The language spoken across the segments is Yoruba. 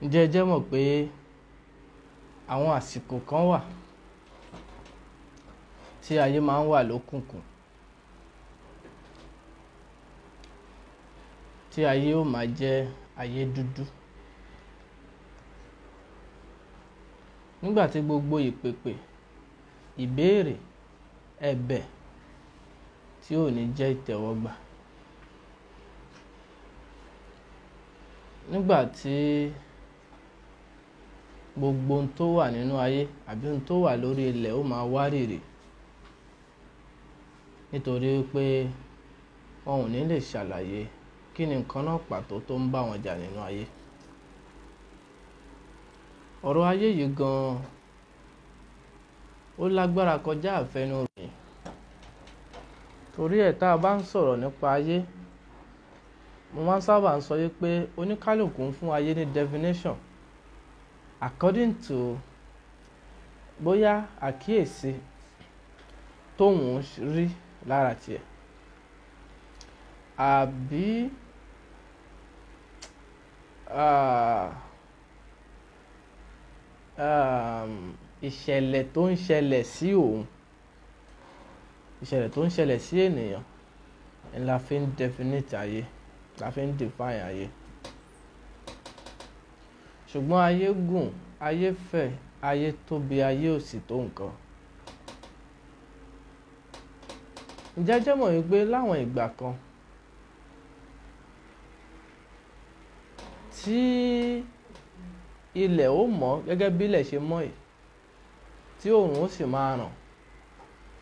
Ǹjẹ́ ẹ jẹ́ mọ̀ pé àwọn àsìkò kan wà tí ayé máa ń wà lókùnkùn, tí ayé ó máa jẹ́ ayé dúdú. Nígbà tí gbogbo ìpèpè, ìbéèrè, ẹ̀bẹ̀ tí ò ní jẹ́ ìtẹ́wọ́gbà. Nígbà tí gbogbo ohun tó wà nínú ayé àbí ohun tó wà lórí ilẹ̀ ó máa wárìrì nítorí pé wọn ò ní lè ṣàlàyé kí ni nǹkan náà pàtó tó ń bá wọn jà nínú ayé. Ọ̀rọ̀ ayé yìí gan-an ó lágbára kọjá àfẹnuròyìn. Torí ẹ̀ tá a bá ń sọ̀rọ̀ nípa ayé, mo máa ń sábà sọ pé oníkálùkù ń fún ayé ní definition according to bóyá àkíyèsí tóun rí lára tiẹ̀ àbí ìṣẹ̀lẹ̀ tó ń ṣẹlẹ̀ sí òun, ìṣẹ̀lẹ̀ tó ń ṣẹlẹ̀ sí ènìyàn ni la fi ń definite ayé, la fi ń define ayé. Ṣùgbọ́n ayé gùn, ayé fẹ̀, ayé tóbi, ayé ò sì tó nǹkan. Ǹjẹ́ ẹ jẹ́ mọ̀ wípé láwọn ìgbà kan tí ilẹ̀ ó mọ́ gẹ́gẹ́ bí ilẹ̀ ṣe mọ́ yìí, tí oòrùn ó sì máa ràn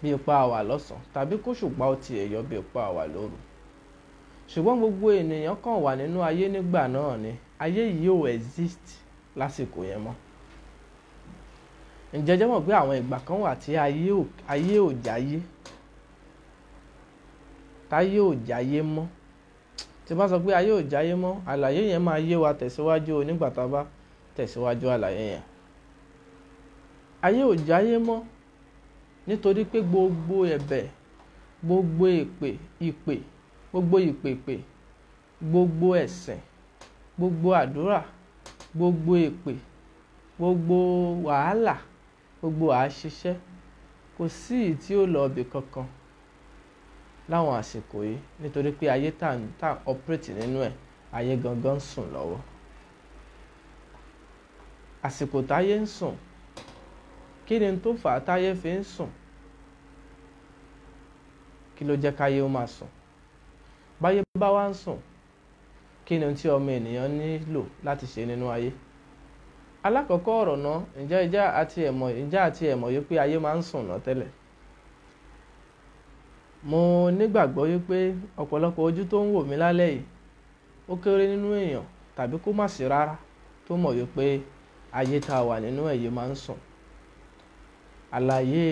bí ipa àwà lọ́sàn tàbí kóṣùpá ó ti ẹ̀yọ bí ipa àwà lóru. Ṣùgbọ́n gbogbo ènìyàn kàn wà nínú ayé nígbà náà ni ayé yìí ò exist lásìkò yẹn mọ́. Ǹjẹ́ ẹ jẹ́ mọ̀ pé àwọn ìgbà kan wà tí ayé ò jáyé, táyé ò jáyé mọ́. Tí bá sọ pé ayé ò jáyé mọ́, àlàyé yẹn máa yé wa tẹ̀síwájú nígbà tá a bá tẹ̀síwájú àlàyé yẹn. Ayé ò jáyé mọ́ nítorí pé gbogbo ẹ̀bẹ̀, gbogbo gbogbo ìpèpè, gbogbo ẹ̀sìn, gbogbo àdúrà, gbogbo èpè, gbogbo wàhálà, gbogbo àṣìṣe, kò sí èyí tí ó lọ ibì kankan láwọn àsìkò yìí nítorí pé ayé tá operate nínú ẹ̀, ayé gangan ń sùn lọ́wọ́. Àsìkò táyé ń sùn, kí ni tó fà á táyé fi ń sùn? Kí ló jẹ́ káyé ó máa sùn? Báyé bá wá ń sùn, kí ni tí ọmọ ènìyàn nílò láti ṣe nínú ayé? Alákọ̀ọ́kọ́ ọ̀rọ̀ náà, ǹjẹ́ àti ẹ̀mọ̀ yìí pé ayé máa ń sùn náà tẹ́lẹ̀? Mo nígbàgbọ́ wípé ọ̀pọ̀lọpọ̀ ojú tó ń wò mí lálẹ́ yìí ó kéré nínú èèyàn tàbí kó má sí rárá tó mọ̀ wípé ayé tá a wà nínú ẹ̀ yìí máa ń sùn. Àlàyé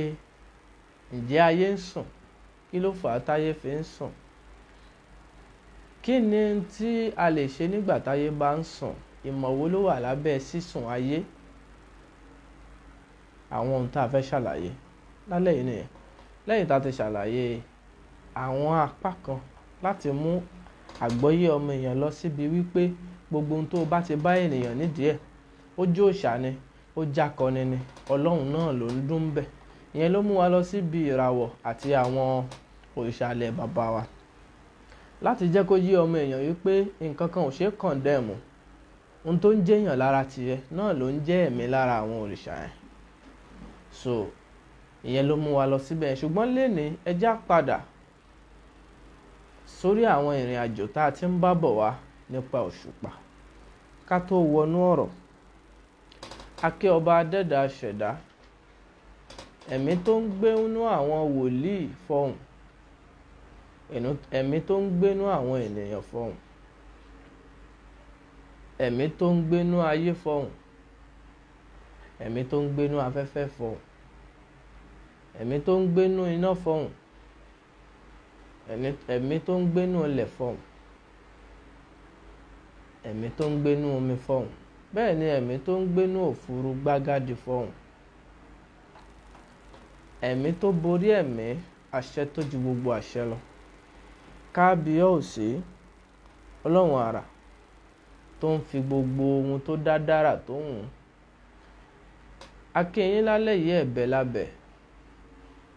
ǹjẹ́ ayé ń sùn, kí ló fà á táyé fi ń sùn? Kí ni tí a lè ṣe nígbà táyé bá ń sùn? Ìmọ̀ wo ló wà lábẹ́ sísùn ayé? Àwọn ohun tá a fẹ́ ṣàlàyé lálẹ́ yìí nìyẹn. Lẹ́yìn tá a ti ṣàlàyé àwọn apá kan láti mú àgbọ́yé ọmọ èèyàn lọ síbi wípé gbogbo ohun tó bá ti bá ènìyàn nídìí ẹ̀, ó jó òòṣà ni, ó jákọni ni, Ọlọ́run náà ló ń dún bẹ̀. Ìyẹn ló mú wa lọ síbi ìràwọ̀ àti àwọn òrìṣà ilẹ̀ bàbá wa láti jẹ́ kó yé ọmọ èèyàn wípé nǹkan kan ò ṣeé condemn. Ohun tó ń jẹ́ èèyàn lára tiẹ̀ náà ló ń jẹ́ ẹ̀mí lára àwọn òrìṣà yẹn. So ìyẹn ló mú wa lọ síbẹ̀. Ṣùgbọ́n lénìí ẹ já padà sórí àwọn ìrìn àjò tá a ti ń bá bọ̀ wá nípa òṣùpá ká tó wọnú ọ̀rọ̀. Akẹ́ ọba adẹ́dàá ṣẹ̀dá, ẹ̀mí tó ń gbénú àwọn wòlíì fọhùn, ẹ̀mí tó ń gbénú àwọn ènìyàn fọhùn, ẹ̀mí tó ń gbénú ayé fọhùn, ẹ̀mí tó ń gbénú afẹ́fẹ́ fọhùn, ẹ̀mí tó ń gbénú iná fọhùn, ẹ̀mí tó ń gbénú ilẹ̀ fọhùn, ẹ̀mí tó ń gbénú omi fọhùn, bẹ́ẹ̀ ni ẹ̀mí tó ń gbénú òfurufú gbágádì fọhùn. Ẹ̀mí tó borí ẹ̀mí, àṣẹ tó ju gbogbo àṣẹ lọ. Kábíyèsí, Ọlọ́run àrà, tó ń fi gbogbo ohun tó dá dára tó hùn. A kí yín lálẹ́ yìí ẹ̀bẹ̀ lábẹ́,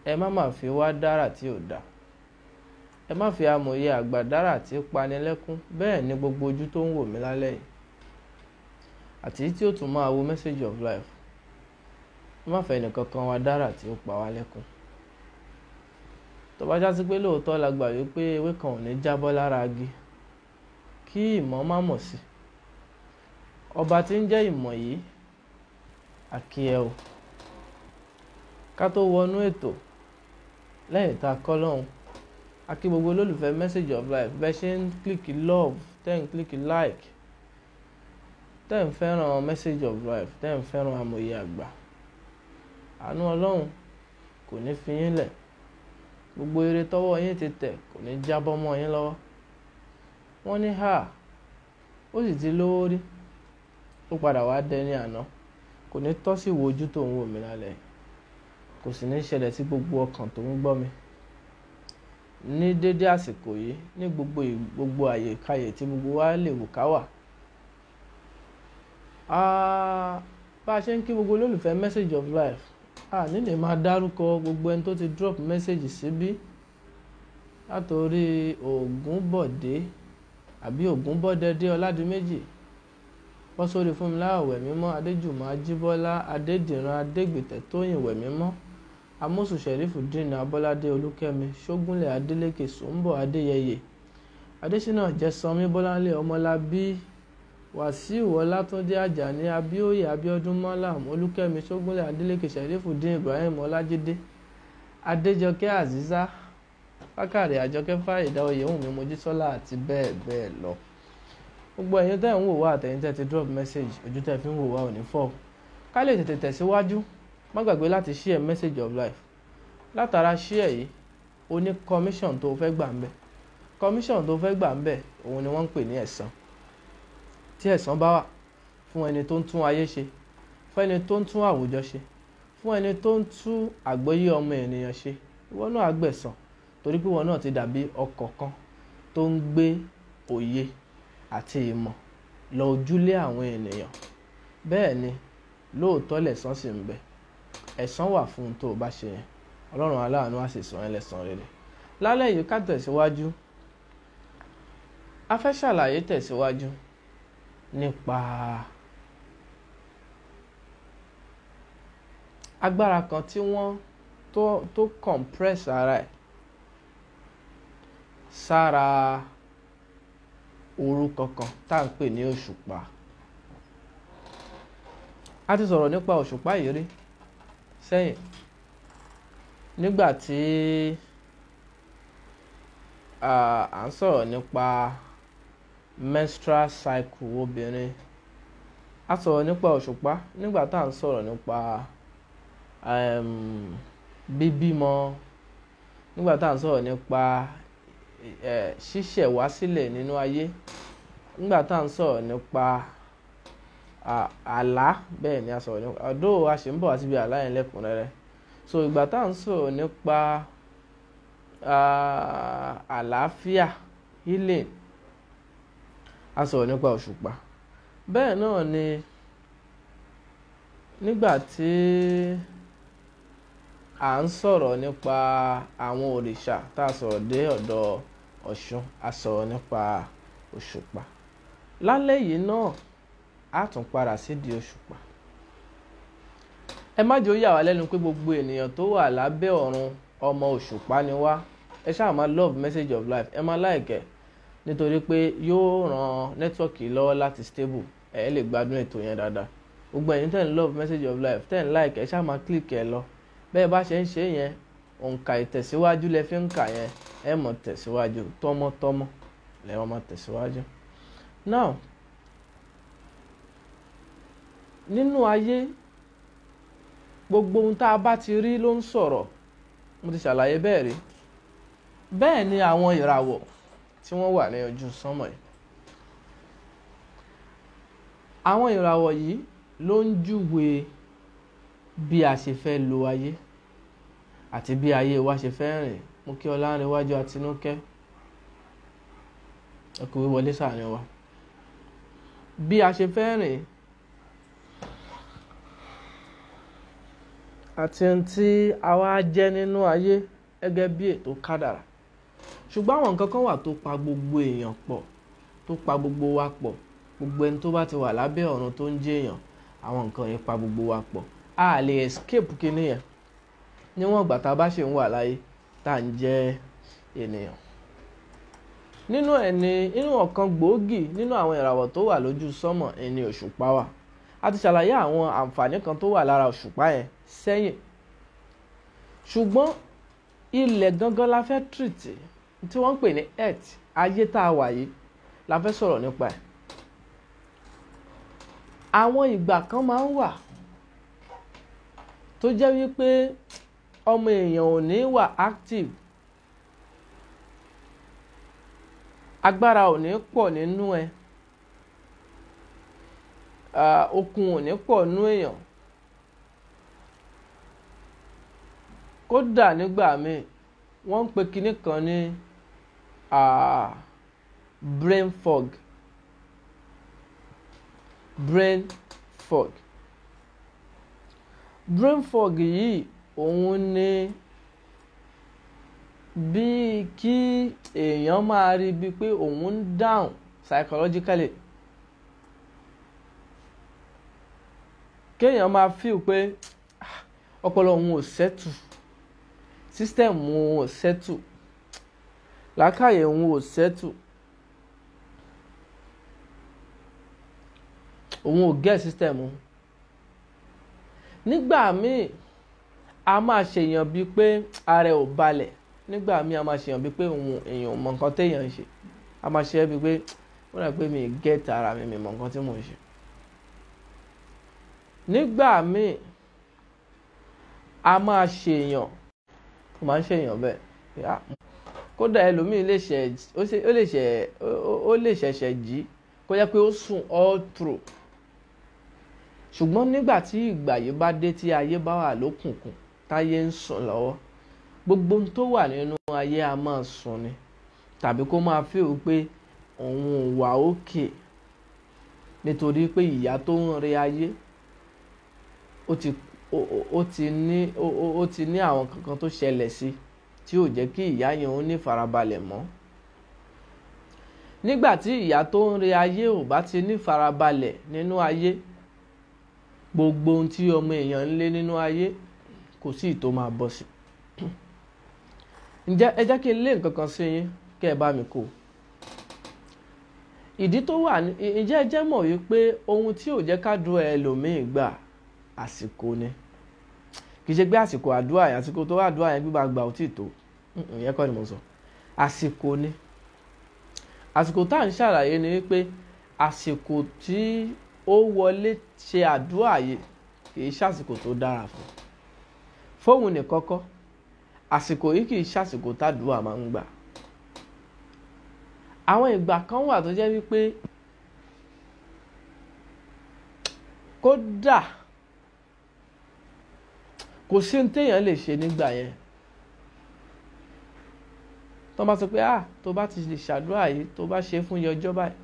ẹ má fi wá dára tí ò dá, ẹ má fi amòye àgbà dára tí panilẹ́kún. Bẹ́ẹ̀ ni gbogbo ojú tó ń wò mí lálẹ́ yìí àti tí ó tún máa wo message of life, ẹ má fẹ́ ẹnìkankan wá dára tí ó pa wá lẹ́kún. Tó bá já sí pé lóòótọ́ la gbà wípé ewé kan ò ní jábọ́ lára igi kí ìmọ̀ má mọ̀ sí, ọba tí ń jẹ́ ìmọ̀ yìí a kí ẹ o. Ká tó wọnú ètò, lẹ́yìn tá a kọ́ lọ́hùn, a kí gbogbo olólùfẹ́ message of life bẹ́ẹ̀ ṣe ń click love, tẹ́ ń click like, tẹ́ ń fẹ́ràn message of life, tẹ́ ń fẹ́ràn amòye àgbà. Àánú Ọlọ́run kò ní fi yín lẹ̀, gbogbo ire tọ́wọ́ yín ti tẹ̀ kò ní jábọ́ mọ́ yín lọ́wọ́. Wọ́n ní ó sì ti lówó rí, ó padà wá dẹni àná, kò ní tọ́ sí wo ojú tó ń wò mí lálẹ́, kò sì ní ṣẹlẹ̀ sí gbogbo ọkàn tó ń gbọ́ mi ní dédé àsìkò yìí, ní gbogbo àyèkáyè tí gbogbo wa lè wù ká wà. Bá a ṣe ń kí gbogbo olólùfẹ́ message of life, nílé máa dárúkọ gbogbo ẹni tó ti drop message síbí, látòrí Ògúnbọ̀dé àbí Ògúnbọ̀dẹ́dẹ́ Ọládìméjì, bọ́ sórí Fúnmiláyọ̀ Wẹ̀mímọ́, Adéjùmọ̀ Ajíbọ́lá, Adédìran Adégbìtẹ̀, Tóyìn Wẹ̀mímọ́, Amósù Ṣẹ̀rífùdíìnì Abọ́ládé Olúkẹ́mi, Ṣógúnlẹ̀ Adélékè, Sùnbọ̀ Adéyẹyè, Adésínà Jẹ́sánmí, Bọ́láńlé Ọmọlábí, Wàsíù Ọlátúndé Àjàní, Abíóyè Abíọ́dún Málàm, Olúkẹ́mi, Ṣógúnlẹ̀ Adélékè, Ṣẹ̀rífùdíìnì Ibrahim Ọlájídé, Adéjọkẹ́ Àzízá, Bákàrẹ̀ Àjọkẹ́ Fáyìdá, Oyèwùnmí Mojísọ́lá àti bẹ́ẹ̀ bẹ́ẹ̀ lọ. Gbogbo ẹ̀yin tẹ́ ń wò wá àtẹ̀yin tẹ́ ti drop message, ojú tẹ́ fi ń wò wá ò ní fọ́. Ká lè tètè tẹ̀síwájú, má gbàgbé láti share message of life. Látara share yìí, o ní commission tó fẹ́ gbà ń bẹ̀. Commission tó fẹ́ gbà ń bẹ̀, òun ni wọ́n ń pè ní ẹ̀san. Tí ẹ̀san bá wà fún ẹni tó ń tún ayé ṣe, fún ẹni tó ń tún àwùjọ ṣe, fún ẹni tó ń tún àgbọ́yé ọmọ ènìyàn ṣe, ìwọ náà á gbẹ̀san, torí pé ìwọ náà ti dàbí ọkọ̀ kan tó ń gbé òye àti ìmọ̀ lọ ojúlé àwọn ènìyàn. Bẹ́ẹ̀ ni lóòótọ́ lẹ̀san sì ń bẹ, ẹ̀san wà fún ohun tó o bá ṣe yẹn. Ọlọ́run aláàánú á sì san ẹ́ lẹ́san rere. Lálẹ́ yìí ká tẹ̀síwájú, a fẹ́ ṣàlàyé tẹ̀síwájú nípa agbára kan tí wọ́n tó compress ara ẹ̀ sára orúkọ kan tá à ń pè ní òṣùpá. A ti sọ̀rọ̀ nípa òṣùpá yìí rí sẹ́yìn, nígbà tí à ń sọ̀rọ̀ nípa menstrual cycle obìnrin. A sọ̀rọ̀ nípa òṣùpá nígbà tá à ń sọ̀rọ̀ nípa bíbímọ, nígbà tá à ń sọ̀rọ̀ nípa ṣíṣẹ̀ wá sílẹ̀ nínú ayé, nígbà tá à ń sọ̀rọ̀ nípa àlá. Bẹ́ẹ̀ ni a sọ̀rọ̀ nípa, ọ̀dọ́ a ṣì ń bọ̀ wá síbi àlá yẹn lẹ́kùnrẹ́rẹ́. So ìgbà tá à ń sọ̀rọ̀ nípa àlàáfíà, healing, a sọ̀rọ̀ nípa òṣùpá. Bẹ́ẹ̀ náà ni nígbà tí à ń sọ̀rọ̀ nípa àwọn òrìṣà, tá a sọ̀rọ̀ dé ọ̀dọ̀ Ọ̀ṣun, a sọ̀rọ̀ nípa òṣùpá. Lálẹ́ yìí náà a tún padà sídìí òṣùpá. Ẹ má jẹ́ ó yà wá lẹ́nu pé gbogbo ènìyàn tó wà lábẹ́ ọ̀run ọmọ òṣùpá ni wá. Ẹ ṣáà máa love message of life, ẹ máa like ẹ̀, nítorí pé yóò ran nẹ́tíwọ̀kì lọ́wọ́ láti stable, ẹ lè gbádùn ètò yẹn dáadáa. Gbogbo ẹ̀yin tẹ́ ń love message of life, tẹ́ ń like, ẹ ṣáà máa click ẹ lọ. Bẹ́ẹ̀ bá ṣe ń ṣe yẹn, òǹkà ìtẹ̀síwájú lẹ fi ń kà yẹn, ẹ mọ̀ tẹ̀síwájú tọmọtọmọ lẹ mọ̀ tẹ̀síwájú. Now, nínú ayé, gbogbo ohun tá a bá ti rí ló ń sọ̀rọ̀. Mo ti ṣàlàyé bẹ́ẹ̀ rí. Bẹ́ẹ̀ ni àwọn ìràwọ̀ tí wọ́n wà ní ojú sánmọ̀ yìí. Àwọn ìràwọ̀ yìí ló ń júwe bí a ṣe fẹ́ lo ayé àti bí ayé wa ṣe fẹ́ rìn. Mo kí Ọlánrewájú Àtinúkẹ́, ẹ kú wíwọlé sáàrin wa. bí a ṣe fẹ́ rìn àti ohun tí a wá jẹ́ nínú ayé gẹ́gẹ́ bí ètò kádàrá. Ṣùgbọ́n àwọn nǹkan kan wà tó pa gbogbo èèyàn pọ̀, tó pa gbogbo wa pọ̀. Gbogbo ẹni tó bá ti wà lábẹ́ ọ̀run tó ń jẹ́ èèyàn, àwọn nǹkan yẹn pa gbogbo wa pọ̀. A lè escape kíní yẹn níwọ̀n ìgbà tá a bá ṣe ń wà láyé tá à ń jẹ́ ènìyàn. Nínú ọ̀kan gbòógì nínú àwọn ìràwọ̀ tó wà lójú sánmọ̀ ni òṣùpá wà. A ti ṣàlàyé àwọn àǹfààní kan tó wà lára òṣùpá yẹn sẹ́yìn. Ṣùgbọ́n ilẹ̀ gangan la fẹ́ treat, tí wọ́n ń pè ní earth, ayé tá a wà yìí la fẹ́ sọ̀rọ̀ nípa ẹ̀. Àwọn ìgbà kan máa ń wà tó jẹ́ wípé ọmọ èèyàn ò ní wà active, agbára ò ní pọ̀ nínú ẹ, okun ò ní pọ̀ nínú èèyàn. Kódà nígbà míì wọ́n ń pe kinní kan ní brain fog. Brain fog yìí òun ni bí kí èèyàn máa rí bí pé òun ń down psychologically. Kéèyàn máa feel pé ọpọlọ òun ò settle, system òun ò settle, làákàyè òun ò settle, òun ò get system òun. Nígbà míì a máa ṣèyàn bíi pé ara ẹ̀ ò balẹ̀. Nígbà míì a máa ṣèyàn bíi pé èèyàn ò mọ nǹkan téèyàn ń ṣe. A máa ṣe é bíi pé ó dà pé mi get ara mi mọ nǹkan tí mò ń ṣe. Nígbà míì a máa ṣèyàn, ó máa ń ṣèyàn bẹ́ẹ̀. Kódà ẹlòmíì lè ṣẹ̀ṣẹ̀ jí kó jẹ́ pé ó sùn all through. Ṣùgbọ́n nígbà tí ìgbà yìí bá dé, tí ayé bá wà lókùnkùn, táyé ń sùn lọ́wọ́, gbogbo ohun tó wà nínú ayé a máa sùn ni, tàbí kó máa feel pé òun ò wà okay nítorí pé ìyà tó ń rẹ ayé ó ti ní àwọn kankan tó ṣẹlẹ̀ sí tí ò jẹ́ kí ìyà yẹn ó ní farabalẹ̀ mọ́. Nígbà tí ìyà tó ń rẹ ayé ò bá ti ní farabalẹ̀ nínú ayé, gbogbo ohun tí ọmọ èèyàn ń lé nínú ayé kò sí ìtò máa bọ́ sí. Ǹjẹ́ ẹ jẹ́ kí n lé nǹkan kan sí yín kẹ́ ẹ bá mi kó. Ìdí tó wà ní, ǹjẹ́ ẹ jẹ́ mọ̀ wípé ohun tí ò jẹ́ kádùá ẹlòmíì gbà àsìkò ni. Kì í ṣe pé àsìkò àdúrà yẹn, àsìkò tó wà àdúrà yẹn gbígbà gbà ò tí tó. Ìyẹn kọ́ ni mo sọ. Àsìkò ni. Àsìkò tá à ń ṣàlàyé ni wípé àsìkò tí ó wọlé ṣe àdúrà yìí kì í ṣàsìkò tó dára fún. Fóun nìkan kọ́, àsìkò yìí kì í ṣàsìkò tádùá máa ń gbà. Àwọn ìgbà kan wà tó jẹ́ wípé kódà kò sí ohun téèyàn lè ṣe nígbà yẹn. Tó bá sọ pé tó bá ti lè ṣàdúrà yìí, tó bá ṣe fún iye ọjọ́ báyìí,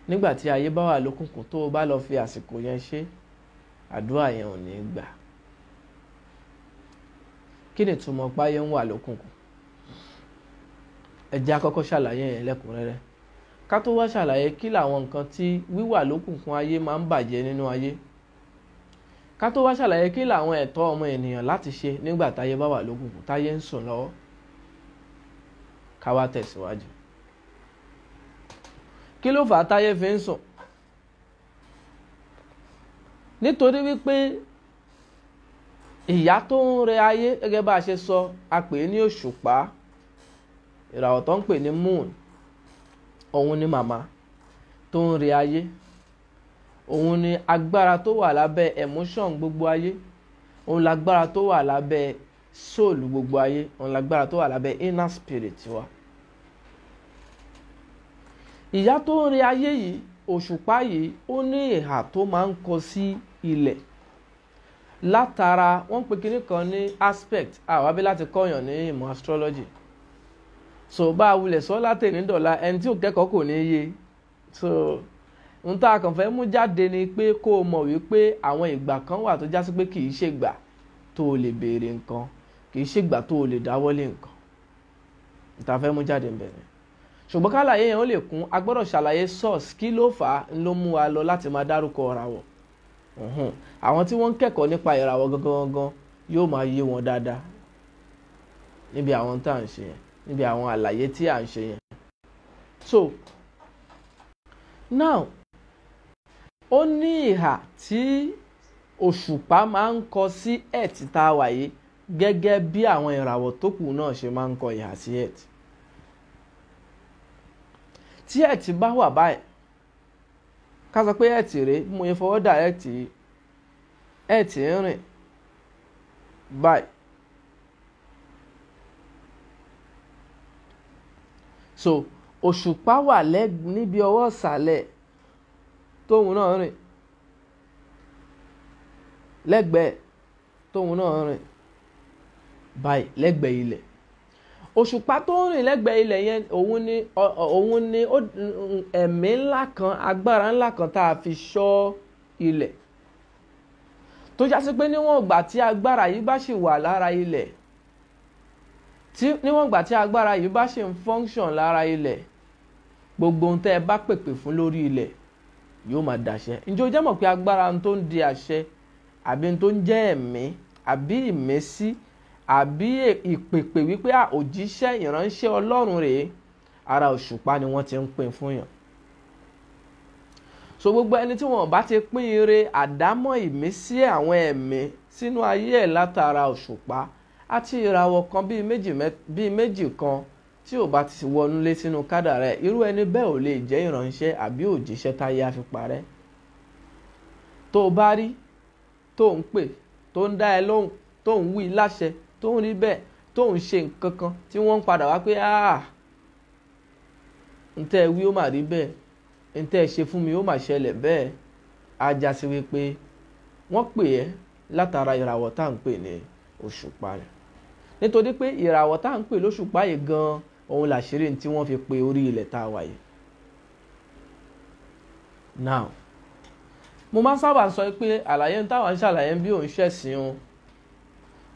nígbà tí ayé bá wà lókùnkùn, tó o bá lọ fi àsìkò yẹn ṣe, àdúrà yẹn ò ní gbà. Kí ni ìtumọ̀ páyé ń wà lókùnkùn? Ẹ jẹ́ á kọ́kọ́ ṣàlàyé yẹn lẹ́kùnrẹ́rẹ́. Ká tó wá ṣàlàyé kí làwọn nǹkan tí wíwà lókùnkùn ayé máa ń bàjẹ́ nínú ayé. Ká tó wá ṣàlàyé kí làwọn ẹ̀tọ́ ọmọ ènìyàn láti ṣe nígbà táyé bá wà lókùnkùn, táyé ń sùn lọ́wọ́. Ká wá tẹ̀síwájú. Kí ló fà á táyé fi ń sùn? Nítorí wípé ìyà tó ń rẹ ayé, gẹ́gẹ́ bá a ṣe sọ, a pè é ní òṣùpá, ìràwọ̀ tó ń pè ní moon. Òun ni màmá tó ń rẹ ayé. Òun ni agbára tó wà lábẹ́ emotion gbogbo ayé. Òun lágbára tó wà lábẹ́ soul gbogbo ayé. Òun lágbára tó wà lábẹ́ inner spirit wa. Ìyà tó ń rẹ ayé yìí, òṣùpá yìí, ó ní ìhà tó máa ń kọ sí ilẹ̀. Látara, wọ́n pe kinní kan ní aspect. Àwa bí láti kọ́yàn ní ìmọ̀ astrology. So bá a wulẹ̀ sọ látẹ̀ní dọ̀la, ẹni tí ò kẹ́kọ̀ọ́ kò ní yé. so n tá a kàn fẹ́ mú jáde ni pé kó o mọ̀ wípé àwọn ìgbà kan wà tó já sí pé kì í ṣègbà tó o lè béèrè nǹkan, kì í ṣègbà tó o lè dáwọ́lé nǹkan. N tá a fẹ́ mú jáde ń bẹ̀rẹ̀. Ṣùgbọ́n kálàyé yẹn ó lè kún, a gbọ́dọ̀ ṣàlàyé source kí ló fà á ló mú wa lọ láti máa dárúkọ ìràwọ̀. Àwọn tí wọ́n ń kẹ́kọ̀ọ́ nípa ìràwọ̀ gangan yóò máa yé wọn dáadáa níbi àwọn tá à ń ṣe yẹn, níbi àwọn àlàyé tí à ń ṣe yẹn. So now ó ní ìhà tí òṣùpá máa ń kọ sí Earth tá a wà yìí gẹ́gẹ́ bí àwọn ìràwọ̀ tó kù náà ṣe máa ń kọ ìhà sí Earth. Tí Earth bá wà báyìí, ká sọ pé Earth rèé, mo yẹ fọwọ́ direct yìí, Earth ń rìn báyìí. So òṣùpá wà níbi ọwọ́ ìsàlẹ̀ tóun náà rìn, lẹ́gbẹ̀ẹ́ tóun náà rìn báyìí lẹ́gbẹ̀ẹ́ ilẹ̀. Òṣùpá tó ń rìn lẹ́gbẹ̀ẹ́ ilẹ̀ yẹn òun ni ẹ̀mí ńlá kan, agbára ńlá kan tá a fi ṣọ́ ilẹ̀, tó já sí pé níwọ̀n ìgbà tí agbára yìí bá ṣì wà lára ilẹ̀, níwọ̀n ìgbà tí agbára yìí bá ṣì ń function lára ilẹ̀, gbogbo ohun tẹ́ ẹ bá pèpè fún lórí ilẹ̀ yóò máa dàṣẹ. Ǹjẹ́ o jẹ́ mọ̀ pé agbára tó ń di àṣẹ àbí tó ń jẹ́ ẹ̀mí àbí ìmísí àbí ìpèpè wípé òjíṣẹ́ ìránṣẹ́ Ọlọ́run rèé, ara òṣùpá ni wọ́n ti ń pín fún yàn. So gbogbo ẹni tí wọn bá ti pín ire àdámọ́ ìmísí àwọn ẹ̀mí sínú ayé ẹ̀ látara òṣùpá àti ìràwọ̀ kan bíi méjì kan tí ò bá ti wọnúlé sínú kádàrá ẹ̀, irú ẹni bẹ́ẹ̀ ò lè jẹ́ ìránṣẹ́ àbí òjíṣẹ́ táyé á fi parẹ́. Tó o bá rí tó ń pè, tó ń dá ẹ lóhùn, tó ń wí láṣẹ, tó ń rí bẹ́ẹ̀, tó ń ṣe nǹkan kan tí wọ́n ń padà wá pé ntẹ́ ẹ wí ó mà rí bẹ́ẹ̀, ntẹ́ ẹ ṣe fún mi ó mà ṣẹlẹ̀ bẹ́ẹ̀, á já sí wípé wọ́n pè ẹ́ látara ìràwọ̀ tá à ń pè ní òṣùpá rẹ̀. Nítorí pé ìràwọ̀ tá à ń pè lóṣùpá yìí gan-an òun làṣírí tí wọ́n fi pe orí ilẹ̀ tá a wà yìí. Now mo máa ń sábà sọ pé àlàyé táwọn ń ṣàlàyé bí òun ṣẹ̀sìn o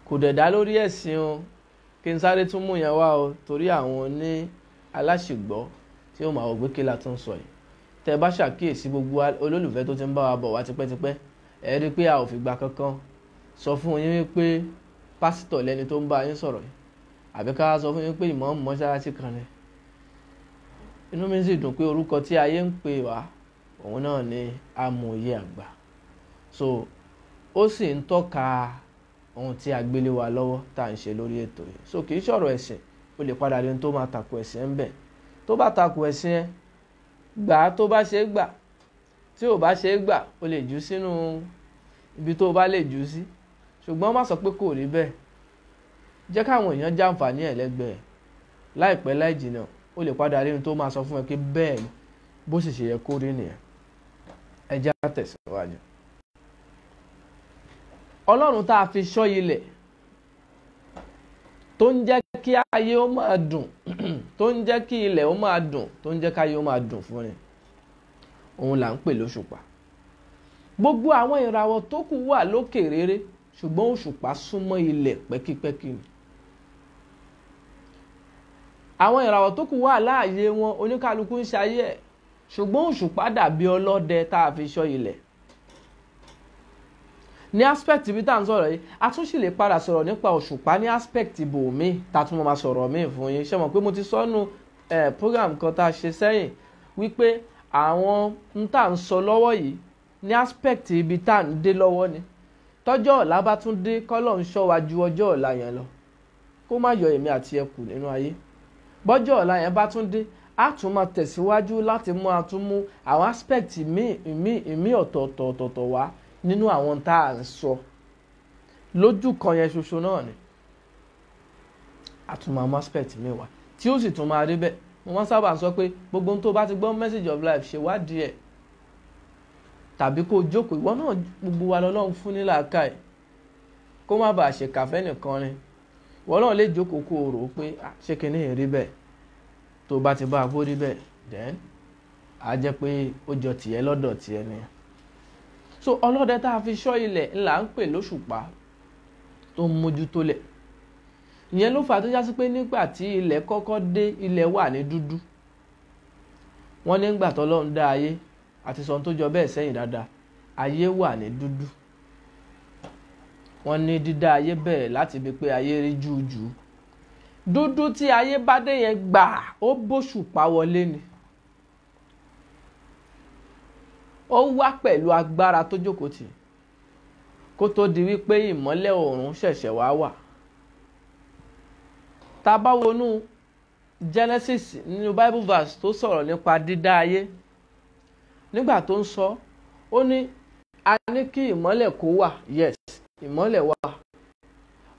kò dẹ̀ dá lórí ẹ̀sìn o, kí n sáré tún mú yẹn wá o, torí àwọn ní aláṣìgbọ́ tí ó máa wò pé kí la tún sọ yìí. Tẹ́ bá ṣàkíyèsí gbogbo olólùfẹ́ tó ti ń bá wa bọ̀ wá tipẹ́tipẹ́, ẹ rí pé a ò fìgbà kankan sọ fún yín wípé pásítọ̀ lẹni tó ń bá yín sọ̀rọ̀ yìí, àbí ká sọ fún yín pé ìmáàmù mọ́ṣáláṣí kan ni. Inú mi sì dùn pé orúkọ tí ayé ń pè wá òun náà ni amòye àgbà. So ó sì ń tọ́ka ohun tí a gbélé wa lọ́wọ́ tá à ń ṣe lórí ètò yìí. So kì í ṣọ̀rọ̀ ẹ̀sìn, ó lè padà rí ohun tó máa takò ẹ̀sìn ń bẹ̀. Tó bá takò ẹ̀sìn ẹ, gbà á tó bá ṣe é gbà, tí ò bá ṣe é gbà ó lè jù sínú ibi tó bá lè jù sí. Ṣùgbọ́n má sọ pé kò rí bẹ́ẹ̀, jẹ́ káwọn èèyàn jàǹfààní ẹ̀ lẹ́gbẹ̀ẹ́, láìpẹ́ láì jìnnà ó lè padà rí ohun tó máa sọ fún ẹ pé bẹ́ẹ̀ ni bó sì ṣe yẹ kó rí nìyẹn. Ẹ jẹ́ á tẹ̀síwájú. Ọlọ́run tá a fi ṣọ́ ilẹ̀ tó ń jẹ́ kí ayé ó máa dùn, tó ń jẹ́ kí ilẹ̀ ó máa dùn, tó ń jẹ́ kí ayé ó máa dùn fún ni, òun là ń pè lóṣùpá. Gbogbo àwọn ìràwọ̀ tó kù wà lókè rere, ṣùgbọ́n òṣùpá súnmọ́ ilẹ̀ pẹ́kípẹ́kí ni. Àwọn ìràwọ̀ tó kù wà láàyè wọn, oníkálukú ń ṣayé ẹ̀, ṣùgbọ́n òṣùpá dàbí ọlọ́dẹ tá a fi ṣọ́ ilẹ̀. Ní aspect ibi tá à ń sọ̀rọ̀ yìí, a tún sì lè padà sọ̀rọ̀ nípa òṣùpá ní aspect ibòmíì tá a tún máa sọ̀rọ̀ míì fún yín. Ṣé mọ̀ pé mo ti sọ́nu program kan tá a ṣe sẹ́yìn wípé àwọn ń tà ń sọ lọ́wọ́ yìí ní aspect ibi tá à ń dé lọ́wọ́ ni. Tọ́jọ́ ọ̀la bá tún dé, kọ́lọ́ ń ṣọ́ wa ju ọjọ́ ọ̀la yẹn lọ, kó má yọ èmi àti ẹ kù nínú ayé. Bọ́jọ́ ọ̀la yẹn bá tún dé, a tún máa tẹ̀síwájú láti mú àtúnmú àwọn aspect ìmí ọ̀tọ̀ọ̀tọ̀ wá nínú àwọn tá à ń sọ lójú kan yẹn ṣoṣo náà ni. Àtúnmọ̀ àwọn aspect mi wá tí ó sì tún máa rí bẹ́ẹ̀. Mo máa ń sábà sọ pé gbogbo ohun tó bá ti gbọ́ message of life ṣèwádìí ẹ̀, tàbí kó jókòó. Ìwọ náà, gbogbo wa lọ́lọ́run fún ní làákàyè, kó má bàa ṣe kàfẹ́ nìkan ni. Ìwọ náà lè jókòó kó o rò pé ṣé kinní yìí rí bẹ́ẹ̀. Tó bá ti bá a bó rí bẹ́ẹ̀, then á jẹ́ pé ó jọ tìẹ lọ́dọ̀ tiẹ̀ nìyẹn. So ọlọ́dẹ tá a fi ṣọ́ ilẹ̀ ńlá ń pè lóṣùpá tó ń mójútó lẹ̀. Ìyẹn ló fà tó já sí pé nígbà tí ilẹ̀ kọ́kọ́ dé, ilẹ̀ wà ní dúdú. Wọ́n ní nígbà t'Ọlọ́run dá ayé àti sọ tó jọ bẹ́ẹ̀ sẹ́yìn dáadáa, ayé wà ní dúdú. Wọ́n ní dídá ayé bẹ̀rẹ̀ láti ibi pé ayé rí jújù. Dúdú tí ayé bá dé yẹn gbà ó bóṣùpá wọlé ni. Ó wá pẹ̀lú agbára tó jókòó tì kó tó di wípé ìmọ́lẹ̀ oòrùn ṣẹ̀ṣẹ̀ wá wà. Tá bá wọnú Genesis nínú Bible verse tó sọ̀rọ̀ nípa dídá ayé, nígbà tó ń sọ, ó ní a ní kí ìmọ́lẹ̀ kó wà, yes, ìmọ́lẹ̀ wà.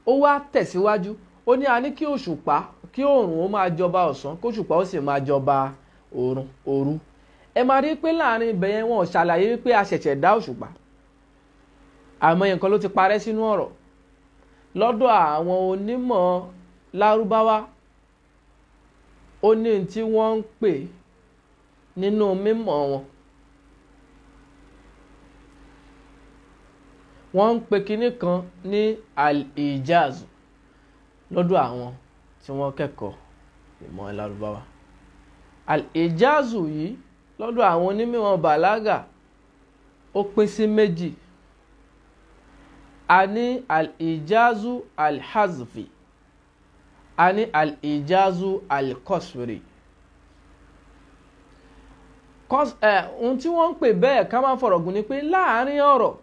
Ó wá tẹ̀síwájú, ó ní a ní kí òṣùpá, kí oòrùn ó máa jọba ọ̀sán, kó òṣùpá ó sì máa jọba òru. Ẹ máa rí pé láàrin ibẹ̀ yẹn wọn ṣàlàyé wípé a ṣẹ̀ṣẹ̀ dá òṣùpá. Àmọ́ nǹkan ló ti parẹ́ sínú ọ̀rọ̀. Lọ́dọ̀ àwọn onímọ̀ Lárúbáwá, ó ní tí wọ́n ń pè nínú mímọ̀ wọn. Wọ́n ń pè kinní kan ní al-ijaz lọ́dọ̀ àwọn tí wọ́n kẹ́kọ̀ọ́ ìmọ̀ Lárúbáwá. Al-ijaz yìí lọ́dọ̀ àwọn onímọ̀ bàlágà ó pín sí méjì. A ní al-ijazu al-hazfi, a ní al-ijazu al-qasri. Ohun tí wọ́n ń pè bẹ́ẹ̀ ká máa fọ̀rọ̀ gùn ni pé láàárín ọ̀rọ̀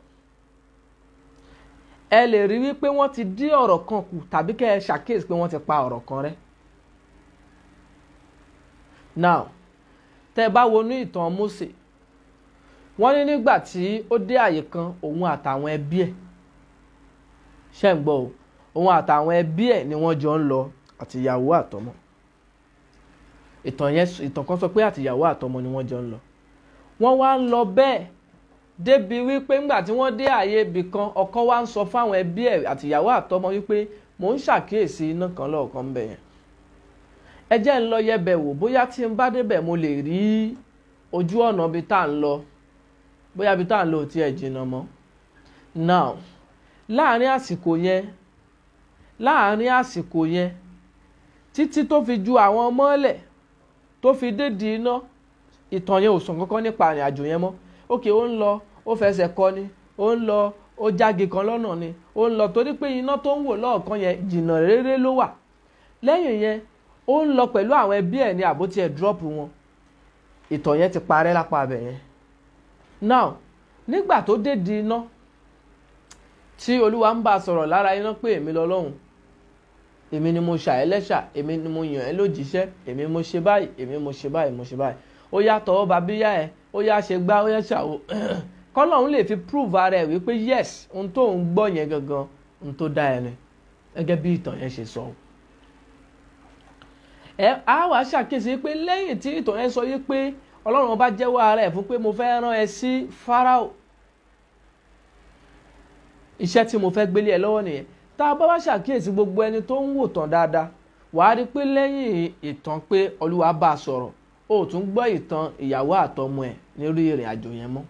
ẹ lè rí wípé wọ́n ti dí ọ̀rọ̀ kan kù tàbí kẹ́ ẹ ṣàkíyèsí pé wọ́n ti pa ọ̀rọ̀ kan rẹ́. Now, tẹ́ bá wọnú ìtàn Mósè, wọ́n ní nígbà tí ó dé àyè kan, òun àtàwọn ẹbí ẹ̀, ṣé ń gbọ́ o, òun àtàwọn ẹbí ẹ̀ ni wọ́n jọ ń lọ, àtìyàwó àtọmọ. Ìtàn kan sọ pé àtìyàwó àtọmọ ni wọ́n jọ ń lọ. Wọ́n wá ń lọ bẹ́ẹ̀ débi wípé ńgbà tí wọ́n dé àyè ibì kan, ọkọ wá ń sọ fáwọn ẹbí ẹ̀ àtìyàwó àtọmọ wípé mò ń ṣàkíyèsí iná kan lọ́ọ̀kan bẹ̀ yẹn. Ẹ jẹ́ ń lọ yẹ̀bẹ̀ wò bóyá tí n bá débẹ̀ mo lè rí ojú ọ̀nà bí tá ń lọ, bóyá bí tá ń lọ ò tiẹ̀ jìnnà mọ́. Now, láàárín àsìkò yẹn títí tó fi ju àwọn mọ́lẹ̀ tó fi dédi iná, ìtàn yẹn ò sọ kankan nípa ìrìn àjò yẹn mọ́. Ókè, ó ń lọ, ó fẹsẹ̀ kọ ni, ó ń lọ, ó jáge kan lọ́nà ni, ó ń lọ torí pé iná tó ń wò lọ́ọ̀kan yẹn jìnnà réré ló wà. Lẹ́yìn yẹn, ó ń lọ pẹ̀lú àwọn ẹbí ẹ̀ ní àbótí ẹ̀ drop wọn. Ìtàn yẹn ti parẹ́ lápá abẹ̀ yẹn. Now, nígbà tó dédi iná tí Olúwa ń bá sọ̀rọ̀ lára iná pé èmi lọ́lọ́hun, èmi ni mo ṣà ẹ́ lẹ́ṣà, èmi ni mo yàn ẹ́ lójíṣẹ́, èmi mo ṣe báyìí, èmi mo ṣe báyìí, mo ṣe báyìí. Ó yá tọwọ́ bá bíyá ẹ̀, ó yá ṣe gbá, ó yá ṣàwò. Kọ́lọ́hun lè fi prove ara ẹ̀ wípé yes, ohun tó ń gbọ́ yẹn gangan, ohun tó dá ẹ ni. Gẹ́gẹ́ bí ìtàn yẹn ṣe sọ. A wá ṣàkíyèsí pé lẹ́yìn tí ìtàn yẹn sọ wípé Ọlọ́run bá jẹ́wọ́ ara ẹ̀ fún pé mo fẹ́ rán ẹ sí Fáráò, iṣẹ́ tí mo fẹ́ gbélé ẹ lọ́wọ́ nìyẹn. Tá a bá wá ṣàkíyèsí gbogbo ẹni tó ń wò tán dáadáa, wàá rí pé lẹ́yìn ìtàn pé Olúwa bá a sọ̀rọ̀, ó tún gbọ́ ìtàn ìyàwó àtọmọ ẹ̀ lórí ìrìn àjò yẹn mọ́.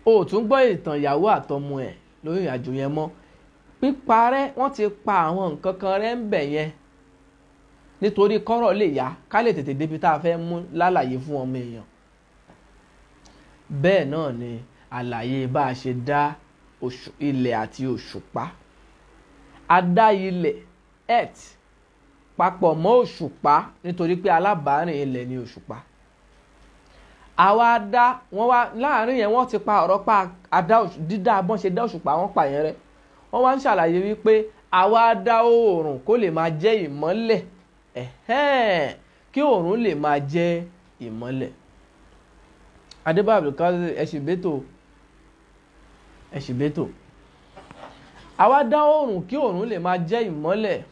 Ó tún gbọ́ ìtàn ìyàwó àtọmọ ẹ̀ lórí ìrìn àjò yẹn mọ́. Píparẹ́, wọ́n ti pa àwọn nǹkan kan rẹ́ ń bẹ̀ yẹn nítorí kọ́rọ̀ lè yá ká lè tètè débi tá a fẹ́ mú lálàyé fún ọmọ èèyàn. Bẹ́ẹ̀ náà ni àlàyé bá a ṣe dá ilẹ̀ àti òṣùpá. A dá ilẹ̀ earth papọ̀ mọ́ òṣùpá nítorí pé alábàárìn ilẹ̀ ni òṣùpá. Àwa dá wọ́n wá láàárín yẹn, wọ́n ti pa ọ̀rọ̀ pa dídá bọ́n ṣe dá òṣùpá, wọ́n pa yẹn rẹ́. Wọ́n wá ń ṣàlàyé wípé àwa dá oòrùn kó lè máa jẹ́ ìmọ́lẹ̀, kí oòrùn lè máa jẹ́ ìmọ́lẹ̀. Adébáyọ̀ Abdulkadir ẹ̀ṣìbétò. Àwa dá oòrùn kí oòrùn lè máa jẹ́ ìmọ́lẹ̀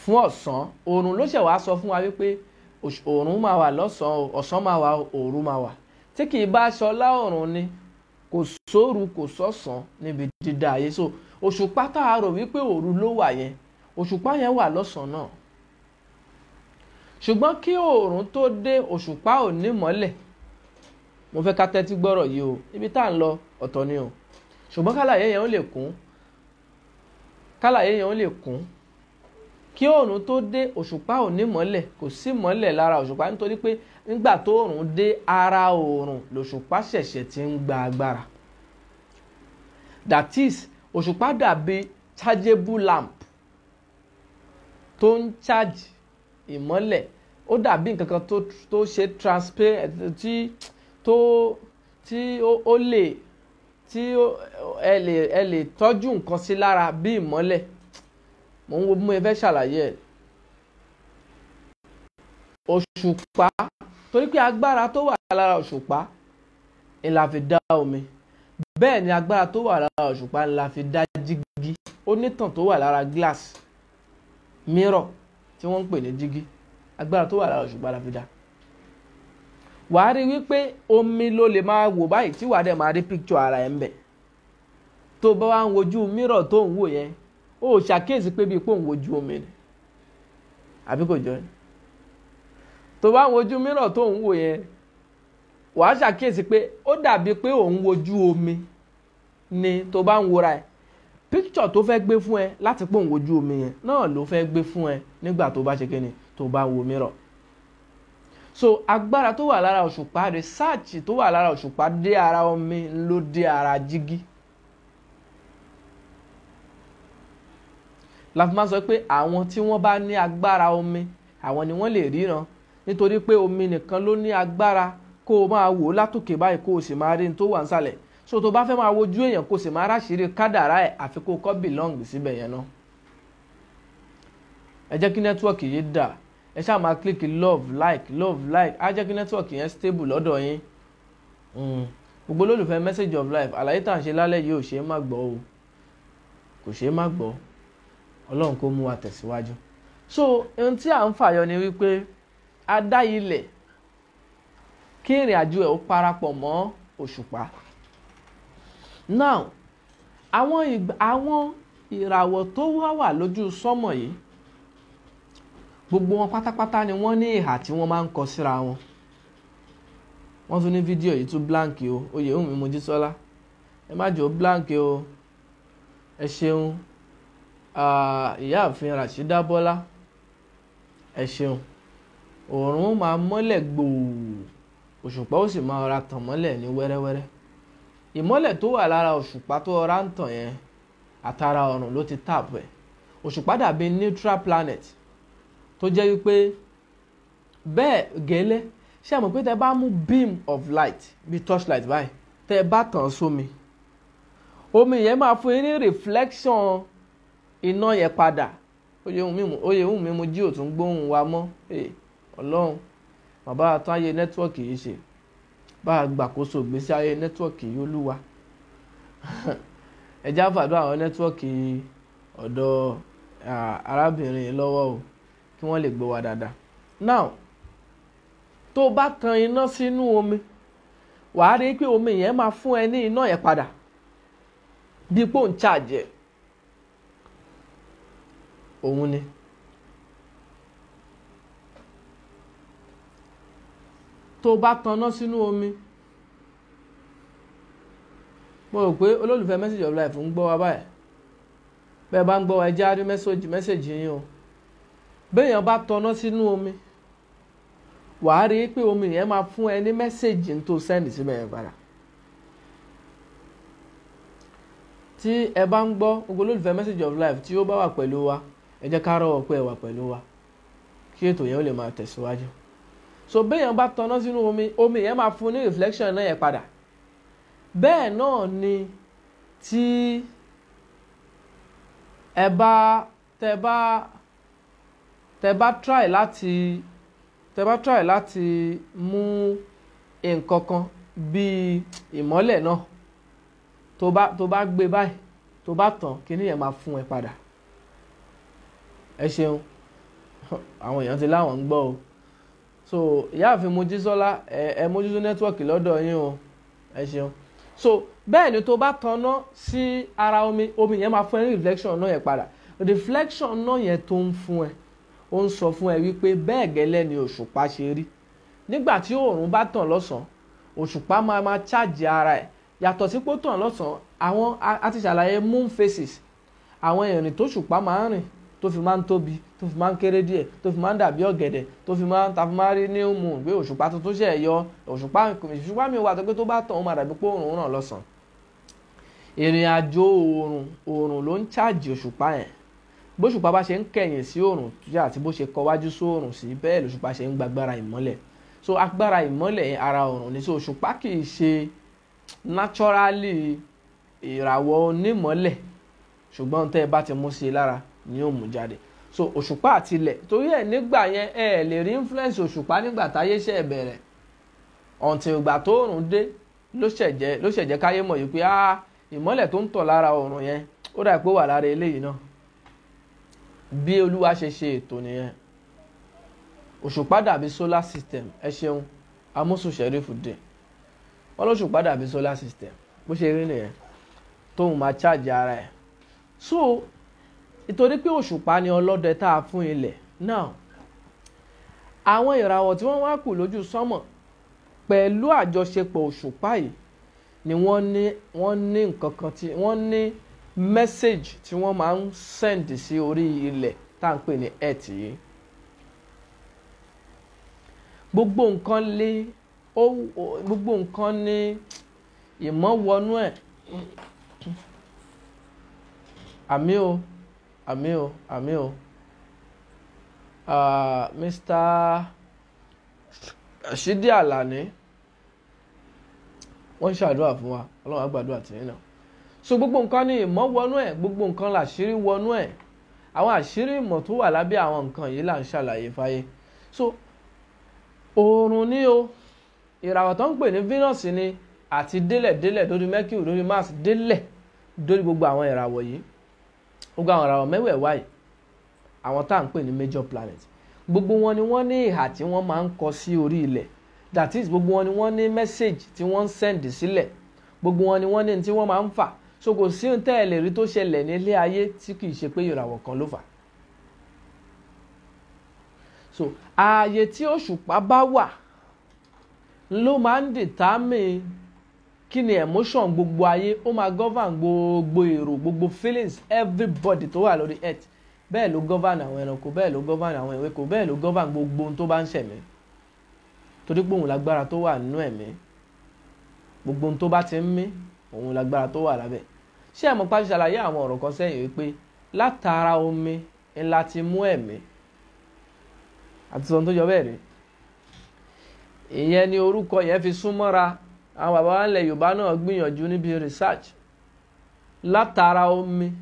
fún ọ̀sán. Oòrùn ló ṣẹ̀ wá sọ fún wa wípé oòrùn máa wà lọ́sàn-án, ọ̀sán máa wà, òru máa wà. Tí kì í bá ṣọlá oòrùn ni, kò sóòru kò sọ́sàn níbi dídá ayé. So òṣùpá tá a rò wípé òru ló wà yẹn, òṣùpá yẹn wà lọ́sàn náà. ṣùgbọ́n kí oòrùn tó dé òṣùpá ò ní mọ́lẹ̀. Mo fẹ́ ká tẹ́tí gbọ́rọ̀ yìí o, ibi tá à ń lọ ọ̀tọ̀ ni o, ṣùgbọ́n kálàyé yẹn ó lè kún, kí oòrùn tó dé òṣùpá ò ní mọ́lẹ̀, kò sí mọ́lẹ̀ lára òṣùpá, nítorí pé nígbà tó oòrùn dé ara oòrùn lòṣùpá ṣẹ̀ṣẹ̀ ti ń gba agbára. That is, òṣùpá dàbí chargeable lamp tó ń charge ìmọ́lẹ̀, ó dàbí nǹkan kan tó ṣe transparent tí ó lè ẹ lè tọ́jú nǹkan sí lára bí ìmọ́lẹ̀. Mo ń wo bí mo fẹ́ ṣàlàyé ẹ̀. Òṣùpá, torí pé agbára tó wà lára òṣùpá ni la fi dá omi, bẹ́ẹ̀ ni agbára tó wà lára òṣùpá ni la fi dá jígí. Ó nítàn tó wà lára glass mirror tí wọ́n ń pè ní jígí, agbára tó wà lára òṣùpá la fi dá. Wàá rí wípé omi ló lè máa wò báyìí tí wàá dẹ̀ máa rí picture ara ẹ̀ ń bẹ̀. Tó bá wá ń wojú mirror tó ń wò yẹn, ó ṣàkíyèsí pé bí pò ń wojú omi ni, àbí kò jọ ni? Tó bá ń wojú mirror tó ń wò yẹn, wàá ṣàkíyèsí pé ó dàbí pé ò ń wojú omi ni. Tó bá ń wora ẹ̀, picture tó fẹ́ gbé fún ẹ láti pò ń wojú omi yẹn náà ló fẹ́ gbé fún ẹ nígbà tó bá ṣe kíni, tó bá wo mirror. So agbára tó wà lára òṣùpá, research tó wà lára òṣùpá dé ara omi ló dé ara jígí. La fi máa sọ pé àwọn tí wọ́n bá ní agbára omi, àwọn ni wọ́n lè ríran, nítorí pé omi nìkan ló ní agbára kó o máa wò látòkè báyìí kó o sì máa rí ní tó wà nísàlẹ̀. So tó bá fẹ́ máa wojú èèyàn kó o sì máa ráṣìírí kádàrá ẹ̀, àfi kó o kọ́ belong síbẹ̀ yẹn náà. Ẹ jẹ́ kí nẹ́tíwọ̀kì yìí dà, ẹ ṣáà máa click love like, á jẹ́ kí nẹ́tíwọ̀kì yẹn stable lọ́dọ̀ yín. Gbogbo olólùfẹ́ message of life, àlàyé tá à ń ṣe lálẹ́ yìí ò ṣe é má gbọ́ o, kò ṣe é má gbọ́. Ọlọ́run kó mú wa tẹ̀síwájú. So ohun tí à ń fàyọ ni wípé a dá ilẹ̀ kí ìrìn àjò ẹ̀ ó parapọ̀ mọ́ òṣùpá. Now, àwọn ìràwọ̀ tó wà lójú sánmọ̀ yìí, gbogbo wọn pátápátá ni wọ́n ní ìhà tí wọ́n máa ń kọ síra wọn. Wọ́n tún ní fídíò yìí tún blank o, Oyèwùnmí Mojísọ́lá, ẹ má jẹ́ ó blank o, ẹ ṣeun. Ìyáàfin Rashida Bọ́lá, ẹ ṣeun. Òòrùn máa mọ́lẹ̀ gbòò, òṣùpá ó sì máa ra tàn mọ́lẹ̀ ní wẹ́rẹ́wẹ́rẹ́. Ìmọ́lẹ̀ tó wà lára òṣùpá tó ọ̀rá ń tàn yẹn àtàrà ọ̀run ló ti tap ẹ̀. Òṣùpá dàbí neutral planet tó jẹ́ wípé bẹ́ẹ̀ gẹ́lẹ́, ṣé ẹ mọ̀ pé tẹ bá mú beam of light bí torchlight báyìí, tẹ bá tàn sómi, omi yẹn máa fún yín ní reflection iná yẹn padà. Oyèwùnmí mo jí òtún gbóhùn wa mọ́. Ọlọ́run, bàbá àtún ayé nẹ́tíwọ̀kì yìí ṣe, bá a gbàkóso ìgbésí ayé nẹ́tíwọ̀kì yìí Olúwa. Ẹ já fàdúrà àwọn nẹ́tíwọ̀kì ọ̀dọ̀ arábìnrin lọ́wọ́ o, kí wọ́n lè gbọ́ wa dáadáa. Now, tó bá tan iná sínú omi, wàá rí pé omi yẹn máa fún ẹ ní iná yẹn padà bí pò ń charge ẹ̀. Òun ni. Tó bá tanná sínú omi, mo rò pé olólùfẹ́ message of life ń gbọ́ wa báyìí. Bẹ́ẹ̀ bá ń gbọ́ wa, ẹ jẹ́ á rí message yín o. Béèyàn bá tanná sínú omi, wàá rí pé omi yẹn máa fún ẹ ní message tó send síbẹ̀ yẹn padà. Tí ẹ bá ń gbọ́ gbogbo olólùfẹ́ message of life tí ó bá wà pẹ̀lú wa, ẹ jẹ́ ká rọ́wọ́ pé ẹ wà pẹ̀lú wa kí ètò yẹn ó lè máa tẹ̀síwájú. So béèyàn bá tanná sínú omi yẹn máa fún ní reflection náà yẹn padà. Bẹ́ẹ̀ náà ni tí tẹ bá try láti mú nǹkan kan bí ìmọ́lẹ̀ náà, tó bá gbé báyìí, tó bá tàn, kíní yẹn máa fún ẹ padà. Ẹ ṣeun, àwọn èèyàn ti láwọn ń gbọ́ o. So ìyáàfin Mojísọ́lá, ẹ mójútó nẹ́tíwọ̀kì lọ́dọ̀ yín o, ẹ ṣeun. So bẹ́ẹ̀ ni tó bá tanná sí ara omi yẹn máa fún ẹ ní reflection náà yẹn padà. Reflection náà yẹn tó ń fún ẹ, ó ń sọ fún ẹ wípé bẹ́ẹ̀ gẹ́lẹ́ ni òṣùpá ṣe rí. Nígbà tí oòrùn bá tàn lọ́sàn-án, òṣùpá máa charge ara ẹ̀. Yàtọ̀ sí pé ó tàn lọ́sàn-án, àwọn a ti ṣàlàyé moon phases, àwọn ìrìn tó òṣùpá máa ń rìn tó fi máa ń tóbi, tó fi máa ń kéré díẹ̀, tó fi máa ń dàbí ọ̀gẹ̀dẹ̀, tó fi máa ń rí new moon pé òṣùpá tuntun ṣẹ̀ yọ. Òṣùpá mi wà tó pé tó bá tàn ó máa dàbí pé oòrùn ràn lọ́sàn-án. Ìrìn àjò oòrùn ló ń charge òṣùpá yẹn. Bó òṣùpá bá ṣe ń kẹ̀yìn sí oòrùn àti bó ṣe kọwájú sí oòrùn sí, bẹ́ẹ̀ lòṣùpá ṣe ń gbàgbára ìmọ́lẹ̀. So agbára ìmọ́lẹ̀ ara oòrùn ni. So òṣùpá kì í ṣe naturally ìràwọ̀ onímọ́lẹ̀, ṣùgbọ́n tẹ́ ẹ bá ti mú sí i lára ni yóò mú jáde. So òṣùpá àti ilẹ̀, torí ẹ̀ nígbà yẹn ẹ lè rí influence òṣùpá nígbà táyé ṣẹ̀ bẹ̀rẹ̀, until ìgbà tó oòrùn dé ló ṣẹ̀jẹ̀ káyé mọ̀ yìí pé ìmọ́lẹ̀ tó ń tọ̀ lára oòrùn yẹn ó dà pé ó wà lára eléyìí náà. Bí Olúwa ṣe ṣe ètò nìyẹn. Òṣùpá dàbí solar system. Ẹ ṣeun Amosu Sherifuddin, wọ́n lóṣùpá dàbí solar system bó ṣe rí nìyẹn, tóun máa charge ara ẹ̀. So ìtorí pé òṣùpá ni ọlọ́dẹ tá a fún ilẹ̀. Now àwọn ìràwọ̀ tí wọ́n wá kù lójú sánmọ̀ pẹ̀lú àjọṣepọ̀ òṣùpá yìí ni wọ́n ní nǹkan kan tí wọ́n ní message tí wọ́n máa ń send sí orí ilẹ̀ tá à ń pè ní earth yìí. Gbogbo nǹkan ní ìmọ̀ wọnú ẹ̀. Àmì o. Mr. Rashidi Alani wọ́n ṣàdúrà fún wa, Ọlọ́run á gbàdúrà tìyín náà. So gbogbo nǹkan ní ìmọ̀ wọnú ẹ̀, gbogbo nǹkan làṣírí wọnú ẹ̀. Àwọn àṣírí ìmọ̀ tó wà lábẹ́ àwọn nǹkan yìí là ń ṣàlàyé fáyé. So oòrùn ni o, ìràwọ̀ tó ń pè ní Venus ni, àti délẹ̀ lórí Mercury, lórí Mars, délẹ̀ lórí gbogbo àwọn ìràwọ̀ yìí. Gbogbo àwọn ìràwọ̀ mẹ́wẹ̀ẹ̀wá yìí, àwọn tá à ń pè ní major planet, gbogbo wọn ni wọ́n ní ìhà tí wọ́n máa ń kọ sí orí ilẹ̀. That is, gbogbo wọn ni wọ́n ní message tí wọ́n ń send sílẹ̀. Gbogbo wọn ni wọ́n ní tí wọ́n máa ń fà. So kò sí ohun tẹ́ ẹ lè rí tó ṣẹlẹ̀ nílé ayé tí kì í ṣe pé ìràwọ̀ kan ló fà. So ààyè tí òṣùpá bá wà ló máa ń determine kí ni emotion gbogbo ayé, ó máa govern gbogbo èrò, gbogbo feelings everybody tó wà lórí earth. Bẹ́ẹ̀ ló govern àwọn ẹranko, bẹ́ẹ̀ ló govern àwọn ewéko, bẹ́ẹ̀ ló govern gbogbo ohun tó bá ń ṣẹ̀mí. Torí pé òun lágbára tó wà nínú ẹ̀mí. Gbogbo ohun tó bá ti ń mí, òun lágbára tó wà lábẹ́. Ṣé ẹ mọ̀ pé a ṣàlàyé àwọn ọ̀rọ̀ kan sẹ́yìn wípé látara omi ńlá ti mú ẹ̀mí, àti sọ tó jọ bẹ́ẹ̀ rí. Ìyẹn ni orúkọ yẹn fi súnmọ́ra. Àwọn bàbá wa ilẹ̀ Yorùbá náà gbìyànjú níbi research. Látara omi,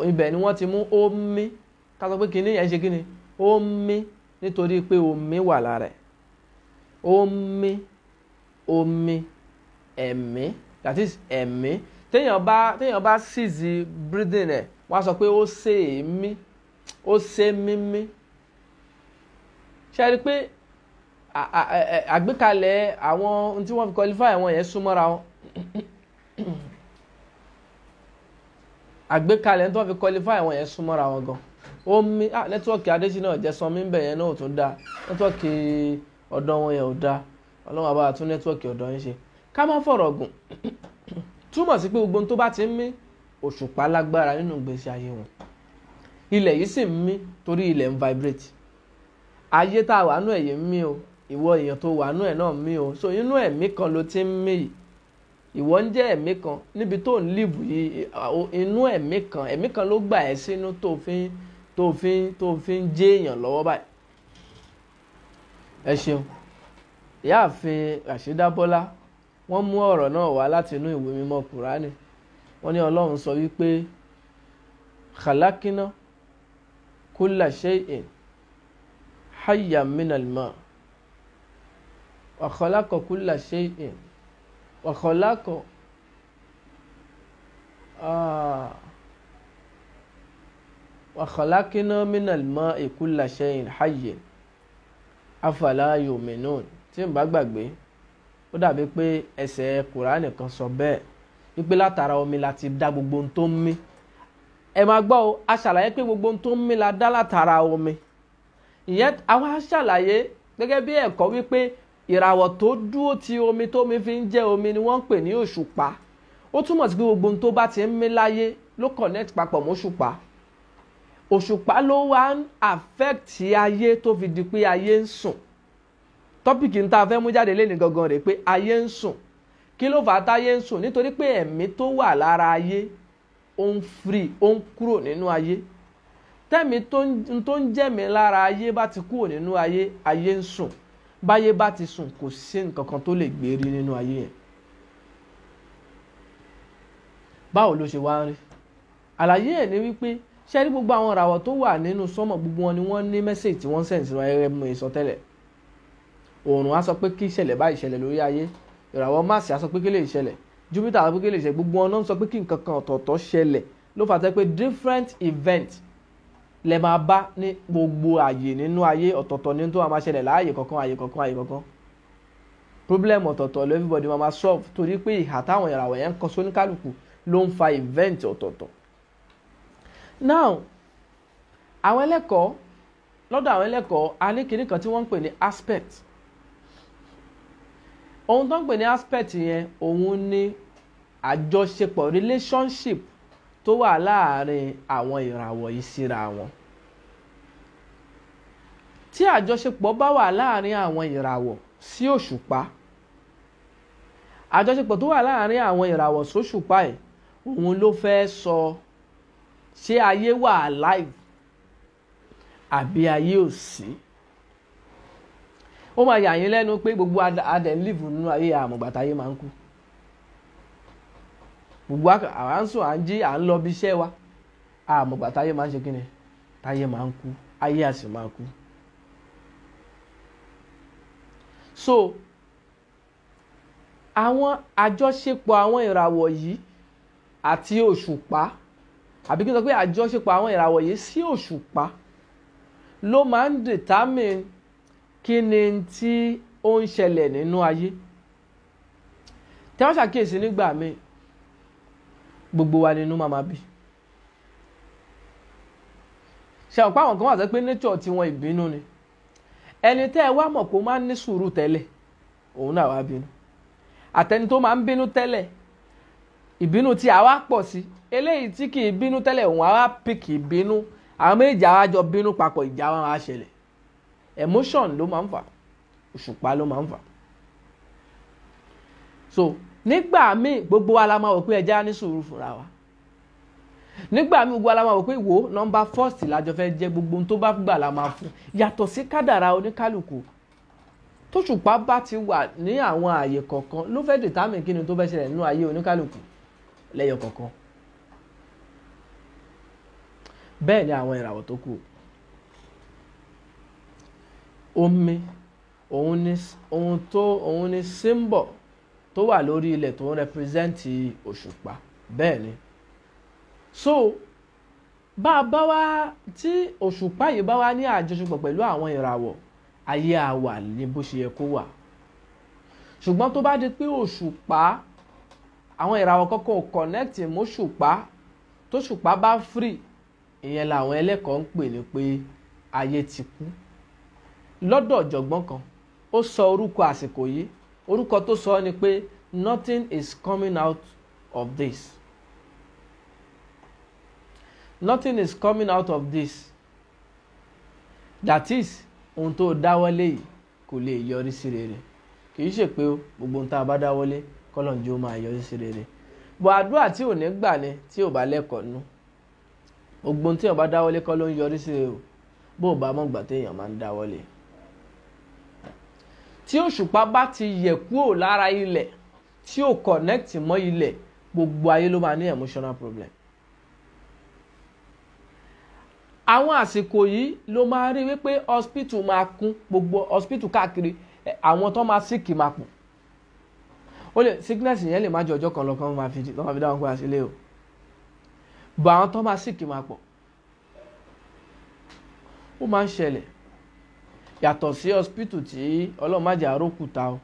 ibẹ̀ ni wọ́n ti mú omi. Ká sọ pé kíní yẹn ṣe kíni? Omi, nítorí pé omi wà lára ẹ̀. Omi, ẹ̀mí, that is ẹ̀mí. Téèyàn bá seize breathing ẹ̀, wọ́n á sọ pé ó ṣe èémí, ó ṣe mímí. Ṣé rí pé àgbékalẹ̀ àwọn ohun tí wọ́n fi qualify àwọn yẹn súnmọ́ra wọn? Àgbékalẹ̀ tí wọ́n fi qualify àwọn yẹn súnmọ́ra wọn gan. Omi, nẹ́tíwọ́ọ̀kì Adésínà Ọ̀jẹ̀sánmi ń bẹ̀ yẹn náà ò tún dáa. Nẹ́tíwọ́ọ̀kì ọ̀dọ̀ wọn yẹn ò dáa. Ọlọ́run àbá tún nẹ́tíwọ́ọ̀kì ọ̀dọ̀ yín ṣe. Ká má fọ̀rọ̀ gùn. Túmọ̀ sí pé gbogbo ohun tó bá ti ń mí, òṣùpá lágbára nínú ìgbésí ayé wọn. Ilẹ̀ yìí sì ń mí torí ilẹ̀ ń vibrate. Ayé tá a wà nú ẹ̀yẹ ń mí o, ìwọ èèyàn tó wà nú ẹ̀ náà ń mí o. So inú ẹ̀mí kan ló ti ń mí yìí. Ìwọ ń jẹ́ ẹ̀mí kan níbi tó ń live yìí, inú ẹ̀mí kan ló gbà ẹ́ sínú tó fi ń jẹ́ èèyàn lọ́wọ́ báyìí. Ẹ ṣeun. Ìyáàfin Rashida Bọ́lá wọ́n mú ọ̀rọ̀ náà wá láti inú ìwé mímọ́ Kùránì. Wọ́n ní Ọlọ́run sọ wípé khalaqina kulla shay'in hayyan minal ma' wa khalaqa kulla shay'in wa khalaqa wa khalaqina minal ma'i kulla shay'in hayyin afala yu'minun. Tí n bá gbàgbé, ó dàbí pé ẹsẹ̀ Kùránì kan sọ bẹ́ẹ̀ wípé látara omi la ti dá gbogbo ohun tó ń mí. ẹ máa gbọ́ o, a ṣàlàyé pé gbogbo ohun tó ń mí la dá látara omi. Ìyẹn àwa ṣàlàyé gẹ́gẹ́ bí ẹ̀kọ́ wípé ìràwọ̀ tó dúró ti omi tómi fi ń jẹ́ omi ni wọ́n ń pè ní òṣùpá. Ó túmọ̀ sí pé gbogbo ohun tó bá ti ń mí láyé ló connect papọ̀ mọ́ òṣùpá. Òṣùpá ló wá ń affect ayé tó fi di pé ayé ń sùn. Tọ́pìkì ń ta fẹ́ mú jáde léni gangan rẹ̀ pé ayé ń sùn. Kí ló fà á táyé ń sùn? Nítorí pé ẹ̀mí tó wà lára ayé ó ń free, ó ń kúrò nínú ayé. Tẹ́mi tó ń jẹ́mi lára ayé bá ti kúrò nínú ayé, ayé ń sùn. Báyé bá ti sùn, kò sí nǹkan kan tó lè gbérí nínú ayé yẹn. Báwo ló ṣe wá ń rí? Àlàyé ẹ̀ ni wípé ṣé rí gbogbo àwọn ìràwọ̀ tó wà nínú sánmọ̀ gbogbo wọn ni wọ́n ní mẹ́sẹ̀jì tí wọ́n send sí wọn gẹ́gẹ́ bí mo sọ tẹ́lẹ̀. Òòrùn á sọ pé kí ìṣẹ̀lẹ̀ báyìí ṣẹlẹ̀ lórí ayé. Ìràwọ̀ Mars á sọ pé kí lè ṣẹlẹ̀. Jupiter á sọ pé kí lè ṣẹlẹ̀. Gbogbo wọn náà sọ pé kí nǹkan kan ọ̀tọ̀ọ̀tọ̀ ṣẹlẹ̀. Ló fà á pé different event lẹ máa bá ní gbogbo àyè nínú ayé ọ̀tọ̀ọ̀tọ̀ ní tó máa ṣẹlẹ̀ láàyè kọ̀ọ̀kan àyè kọ̀ọ̀kan àyè kọ̀ọ̀kan. Problem ọ̀tọ̀ọ̀tọ̀ ló everybody máa solve torí pé ìhà táwọn ìràwọ̀ yẹn ń kọ sóníkálùkù ló ń fa event ọ̀tọ̀ọ̀tọ̀. Now àwọn ẹlẹ́kọ̀ọ́ lọ́dọ̀ àwọn ẹlẹ́kọ̀ọ́ a ní kinní kan tí wọ́n ń pè ní aspect. Ohun tó ń pè ní aspect yẹn òun ni àjọṣepọ̀ relationship tó wà láàárín àwọn ìràwọ̀ yìí síra wọn. Tí àjọṣepọ̀ bá wà láàárín àwọn ìràwọ̀ sí òṣùpá, àjọṣepọ̀ tó wà láàárín àwọn ìràwọ̀ sóṣùpá ẹ̀ òun ló fẹ́ sọ ṣé ayé wà alive àbí ayé ò sí. Ó máa yà yín lẹ́nu pé gbogbo adẹ̀ ń live nínú ayé àmọ̀gbà táyé máa ń kú. Gbogbo àwa ń sùn à ń jí à ń lọ bí iṣẹ́ wa àmọ̀gbà táyé máa ń ṣe kíni, táyé máa ń kú, ayé á sì máa kú. So àwọn àjọṣepọ̀ àwọn ìràwọ̀ yìí àti òṣùpá, àbí kí n sọ pé àjọṣepọ̀ àwọn ìràwọ̀ yìí sí òṣùpá ló máa ń determine kí ni tí ó ń ṣẹlẹ̀ nínú ayé. Tí wọ́n ṣàkíyèsí nígbà míì gbogbo wa nínú máa bí. Ṣé ọ̀pá àwọn kan wà sọ pé nature tí wọ́n ìbínú ni. Ẹni tẹ́ ẹ wá mọ̀ kó máa ń ní sùúrù tẹ́lẹ̀ òun náà wá bínú. Àtẹni tó máa ń bínú tẹ́lẹ̀ ìbínú tí a wá pọ̀ sí. Eléyìí tí kì í bínú tẹ́lẹ̀ òun á wá pìkì ìbínú. Àwọn méjì á wá jọ bínú papọ̀, ìjà wọn á ṣẹlẹ̀. Emotion ló máa ń fà, òṣùpá ló máa ń fà. So nígbà míì gbogbo wa la máa wò pé ẹja ní sùúrù fúnra wa. Nígbà míì gbogbo wa la máa wò pé ìwò number first lájọ fẹ́ jẹ́, gbogbo ohun tó bá gbà la máa fún. Yàtọ̀ sí kádàrá oníkálùkù. Tóṣùpá bá ti wà ní àwọn àyè kọ̀ọ̀kan ló fẹ́ determine kí ni tó fẹ́ ṣẹlẹ̀ nínú ayé oníkálùkù lẹ́yọ kọ̀ọ̀kan. Bẹ́ẹ̀ ni àwọn ìràwọ̀ tó kù. Omi òun ni symbol tó wà lórí ilẹ̀ tó ń represent òṣùpá. Bẹ́ẹ̀ ni. So bá wá tí òṣùpá yìí bá wá ní àjọṣepọ̀ pẹ̀lú àwọn ìràwọ̀, ayé á wà ní bó ṣe yẹ kó wà. Ṣùgbọ́n tó bá di pé òṣùpá àwọn ìràwọ̀ kọ́kọ́ ò connect mọ́ òṣùpá, tó òṣùpá bá free, ìyẹn làwọn ẹlẹ́kọ̀ọ́ ń pè ní pé ayé ti kú. Lọ́dọ̀ ọ̀jọ̀gbọ́n kan ó sọ orúkọ àsìkò yìí, orúkọ tó sọ ni pé nothing is coming out of this. Nothing is coming out of this. That is, ohun tó dáwọ́lé yìí kò lè yọrí sí rere. Kì í ṣe pé gbogbo ohun tá a bá dáwọ́lé kọ́lọ́run jẹ́ ó máa yọrí sí rere. Bọ̀ àdúrà tí ò ní gbà ni tí ò bá lẹ́kọ̀ọ́ nú. Gbogbo ohun tí èèyàn bá dáwọ́lé kọ́ ló ń yọrí sí rere o. Bó o bá mọ̀ gbà téèyàn máa ń dáwọ́lé. Tí òṣùpá bá ti yẹ̀ kúrò lára ilẹ̀, tí ò connect mọ́ ilẹ̀, gbogbo ayé ló máa ní emotional problem. Àwọn àsìkò yìí ló máa rí wípé hospital máa kún, gbogbo hospital káàkiri, àwọn tó máa sick máa pọ̀. Ó lè sickness yẹn lè má jẹ́ ọjọ́ kan lọ kán máa fi dáhùn pé àṣìlẹ̀ o. Bọ̀ àwọn tó máa sick máa pọ̀. Ó máa ń ṣẹlẹ̀. Yàtọ̀ sí hospital tí Ọlọ́run má jẹ́ àrókùtà o,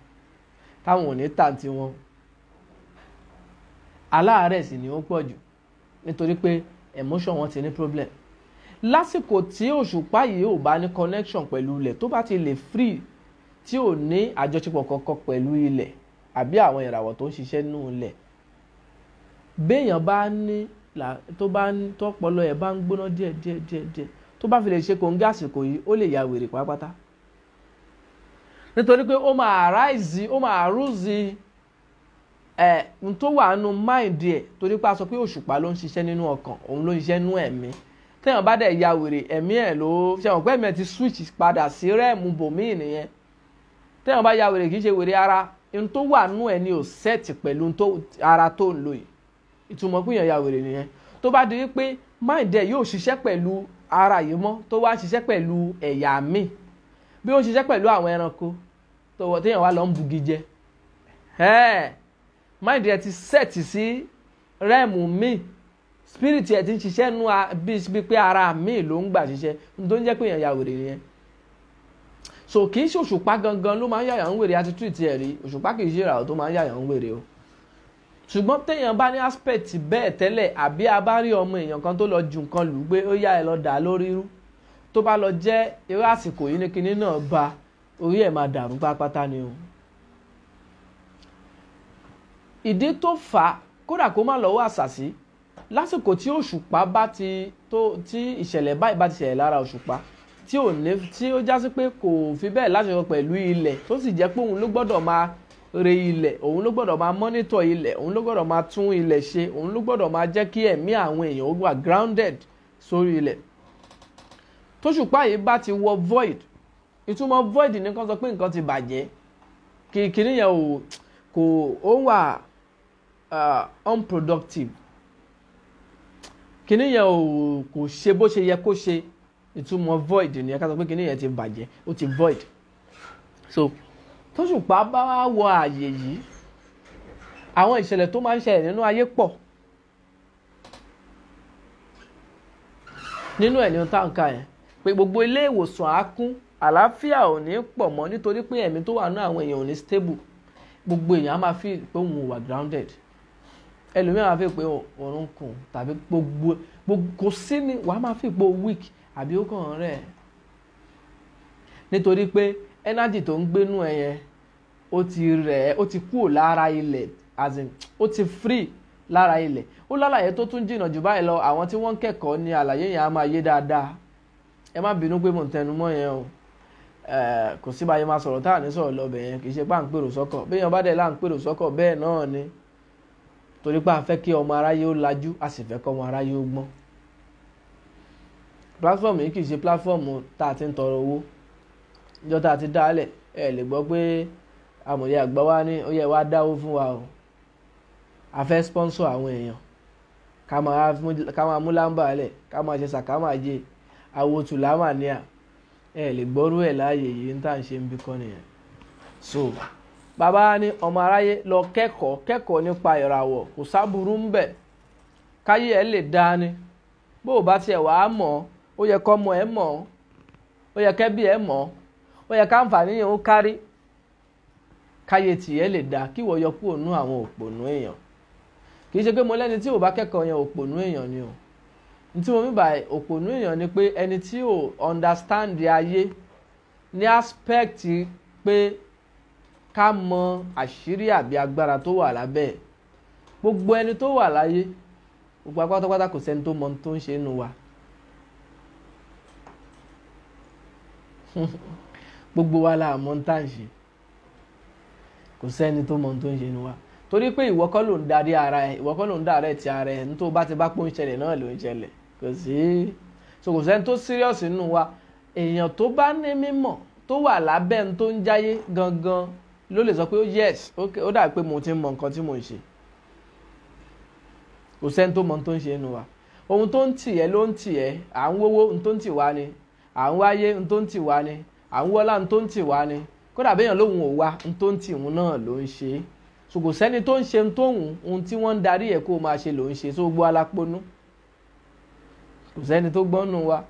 táwọn ò ní tà tí wọn. Aláàárẹ̀ sì ni ó pọ̀ jù nítorí pé emotion wọn ti ní problem. Lásìkò tí òṣùpá yìí ò bá ní connection pẹ̀lú ilẹ̀, tó bá ti lè free tí ò ní àjọṣepọ̀ kankan pẹ̀lú ilẹ̀ àbí àwọn ìràwọ̀ tó ń ṣiṣẹ́ nínú ilẹ̀, béèyàn bá ní tọ́pọlọ ẹ̀ bá ń gbóná díẹ̀ tó bá fi lè ṣe kòńgẹ́ àsìkò yìí, ó lè ya wèrè pátápátá. Nítorí pé ó máa arouse n tó wà nínú mind ẹ̀, torí pé a sọ pé òṣùpá ló ń ṣiṣẹ́ nínú ọkàn, òun ló ń ṣiṣẹ́ nínú ẹ̀mí. Téèyàn bá dẹ̀ ya wèrè, ẹ̀mí ẹ̀ ló ṣe mọ̀ pé ẹ̀mí ẹ̀ ti switch padà sí rẹ́ẹ̀mù bòmíì nìyẹn. Téèyàn bá ya wèrè kì í ṣe wèrè ara, n tó wà nínú ẹ̀ ni ò set pẹ̀lú ara tó ń lò yìí. Ìtumọ̀ pé èèyàn ya wèrè nìyẹn. Tó bá di wípé mind ẹ̀ yóò ṣiṣẹ́ pẹ̀lú ara yìí mọ́, tó wá ṣiṣẹ́ pẹ̀lú ẹ̀yà míì, bí ó ṣiṣẹ́ pẹ̀lú àwọn ẹranko téèyàn wá lọ ń bugi jẹ, mind ẹ̀ ti set sí rẹ́ẹ̀mù míì, spirit ẹ̀ ti ń ṣiṣẹ́ nú bí pé ara míì ló ń gbà ṣiṣẹ́, tó ń jẹ́ pé èèyàn ya wèrè nìyẹn. So kì í ṣe òṣùpá gangan ló máa ń yàyàn ń wèrè, àti treat ẹ̀ rí. Òṣùpá kì í ṣe ìràwọ̀ tó máa ń yàyàn ń wèrè o. Ṣùgbọ́n téèyàn bá ní aspect bẹ́ẹ̀ tẹ́lẹ̀, àbí a bá rí ọmọ èèyàn kan tó lọ ju nǹkan lù pé ó yá ẹ lọ dà lórí rú, tó bá lọ jẹ́ irú àsìkò yìí ní kinní náà ba, orí ẹ̀ máa dàrú pátápátá ni o. Ìdí tó fà á, kódà kó má lọ́wọ́ àṣàsí, lásìkò tí òṣùpá bá tí ìṣẹ̀lẹ̀ báyìí bá ti ṣẹlẹ̀ lára òṣùpá, tí ó jásí pé kò fi bẹ́ẹ̀ láṣepọ̀ pẹ̀lú ilẹ̀, tó sì jẹ́ pé òun ló gbọ́dọ̀ máa re ilẹ̀, òun ló gbọ́dọ̀ máa monitor ilẹ̀, òun ló gbọ́dọ̀ máa tún ilẹ̀ ṣe, òun ló gbọ́dọ̀ máa jẹ́ kí ẹ̀mí àwọn èèyàn ó wà grounded sórí ilẹ̀. Tóṣùpá yìí bá ti wọ void, ìtumọ̀ void ní kan sọ pé nǹkan ti bàjẹ́, kìíní yẹn ó wà unproductive, kìíní yẹn kò ṣe bó ṣe yẹ kó ṣe. Ìtumọ̀ void ní ká sọ pé kìíní yẹn ti bàjẹ́, ó ti void. So tóṣùpá bá wọ ààyè yìí, àwọn ìṣẹ̀lẹ̀ tó máa ń ṣẹlẹ̀ nínú ayé pọ̀. Nínú ẹ̀ ní ohun táǹkà yẹn pé gbogbo ilé ìwòsàn á kún, àlàáfíà ò ní pọ̀ mọ́, nítorí pé ẹ̀mí tó wà nínú àwọn èèyàn ò ní stable. Gbogbo èèyàn á máa feel pé òun wà grounded. Ẹlòmíràn máa feel pé òun ń kùn, tàbí gbogbo kò sí ní wàá máa feel pé weak àbí ó kàn rẹ̀. Nítorí pé energy tó ń gbénú ẹ yẹn ó ti kúrò lára ilẹ̀, as in ó ti free lára ilẹ̀. Ó lálàyé tó tún jìnnà jù báyìí lọ, àwọn tí wọ́n ń kẹ́kọ̀ọ́ ní àlàyé yẹn á máa yé dáadáa. Ẹ má bínú pé mò ń tẹnu mọ́ yẹn o. Kò sí báyìí máa sọ̀rọ̀ táà ní sọ̀rọ̀ lọ́bẹ̀ yẹn, kì í ṣe pá ń pèrò sọ́kọ̀. Béèyàn bá dẹ̀ là ń pèrò sọ́kọ̀ bẹ́ẹ̀ náà ni, torí pé a fẹ́ kí ọmọ aráyé ó lajú, a sì fẹ́ kí ọmọ aráyé ó gbọ́n. Platform yìí kì í ṣe platform tá a ti ń tọrọ owó. Ìjọ tá a ti dálẹ̀, ẹ lè gbọ́ pé amòye àgbà wa ní ó yẹ wá dáwó fún wa o. A fẹ́ sponsor àwọn èèyàn, ká máa mú lámbà lẹ̀, ká máa ṣe sàkámàjẹ, àwòtù lámàníà. Ẹ lè gbọ́rú ẹ̀ láàyè yìí ń tà ń ṣe ń bí kọ́ nìyẹn. So bàbá ní ọmọ aráyé lọ kẹ́kọ̀ọ́ nípa ìràwọ̀, kò sábúrú ń bẹ̀, káyé ẹ lè dá ní. Bó o bá tiẹ̀ wàá mọ̀, ó yẹ kọ́mọ ẹ mọ̀, ó yẹ kẹ́bí ẹ mọ̀, ó yẹ káǹfààní yẹn ó kárí, káyé tìyẹ́ lè dá, kí wọ́n yọ kúrò nú àwọn òpònú èèyàn. Kì í ṣe pé mo lẹ́ni tí ò bá kẹ́kọ̀ọ́ yẹn òpònú èèyàn ni o. Ní tí mo mí báyìí òpònú èèyàn ni pé ẹni tí ò understand ayé ní aspect pé ká mọ àṣírí àbí agbára tó wà lábẹ́. Gbogbo ẹni tó wà láyé, gbogbo apátápátá kò sẹ́ni tó mọ ohun tó ń ṣe nínú wa. Gbogbo wa la mọ̀ ń tà ń ṣe, kò sẹ́ni tó mọ ohun tó ń ṣe nínú wa. Torí pé ìwọ kọ́ ló ń darí ara ẹ, ìwọ kọ́ ló ń darí ti ara ẹ, ní tó bá ti bá pọ́n ṣẹlẹ̀ náà ló ń ṣẹlẹ̀. Kò sẹ́ni tó serious nínú wa. Èèyàn tó bá ní mímọ̀ tó wà lábẹ́ ń tó ń jáyé gangan ló lè sọ pé yes, ó dà pé mo ti mọ nǹkan tí mo ń ṣe. Kò sẹ́ni tó mọ ohun tó ń ṣe nínú wa. Ohun tó ń tì ẹ́ ló ń tì ẹ́, à ń wówó ohun tó ń tì wá ni, à ń wáyé ohun tó ń tì wá ni, à ń wọ́lá ohun tó ń tì wá ni. Kódà béèyàn lóhun ò wá, ohun tó ń tì òun náà ló ń ṣe. So kò sẹ́ni tó ń ṣe ohun tí wọ́n ń darí ẹ̀ kó máa ṣe ló ń ṣe. So gbogbo alápónú, kò sẹ́ni tó gbọ́n nù wa.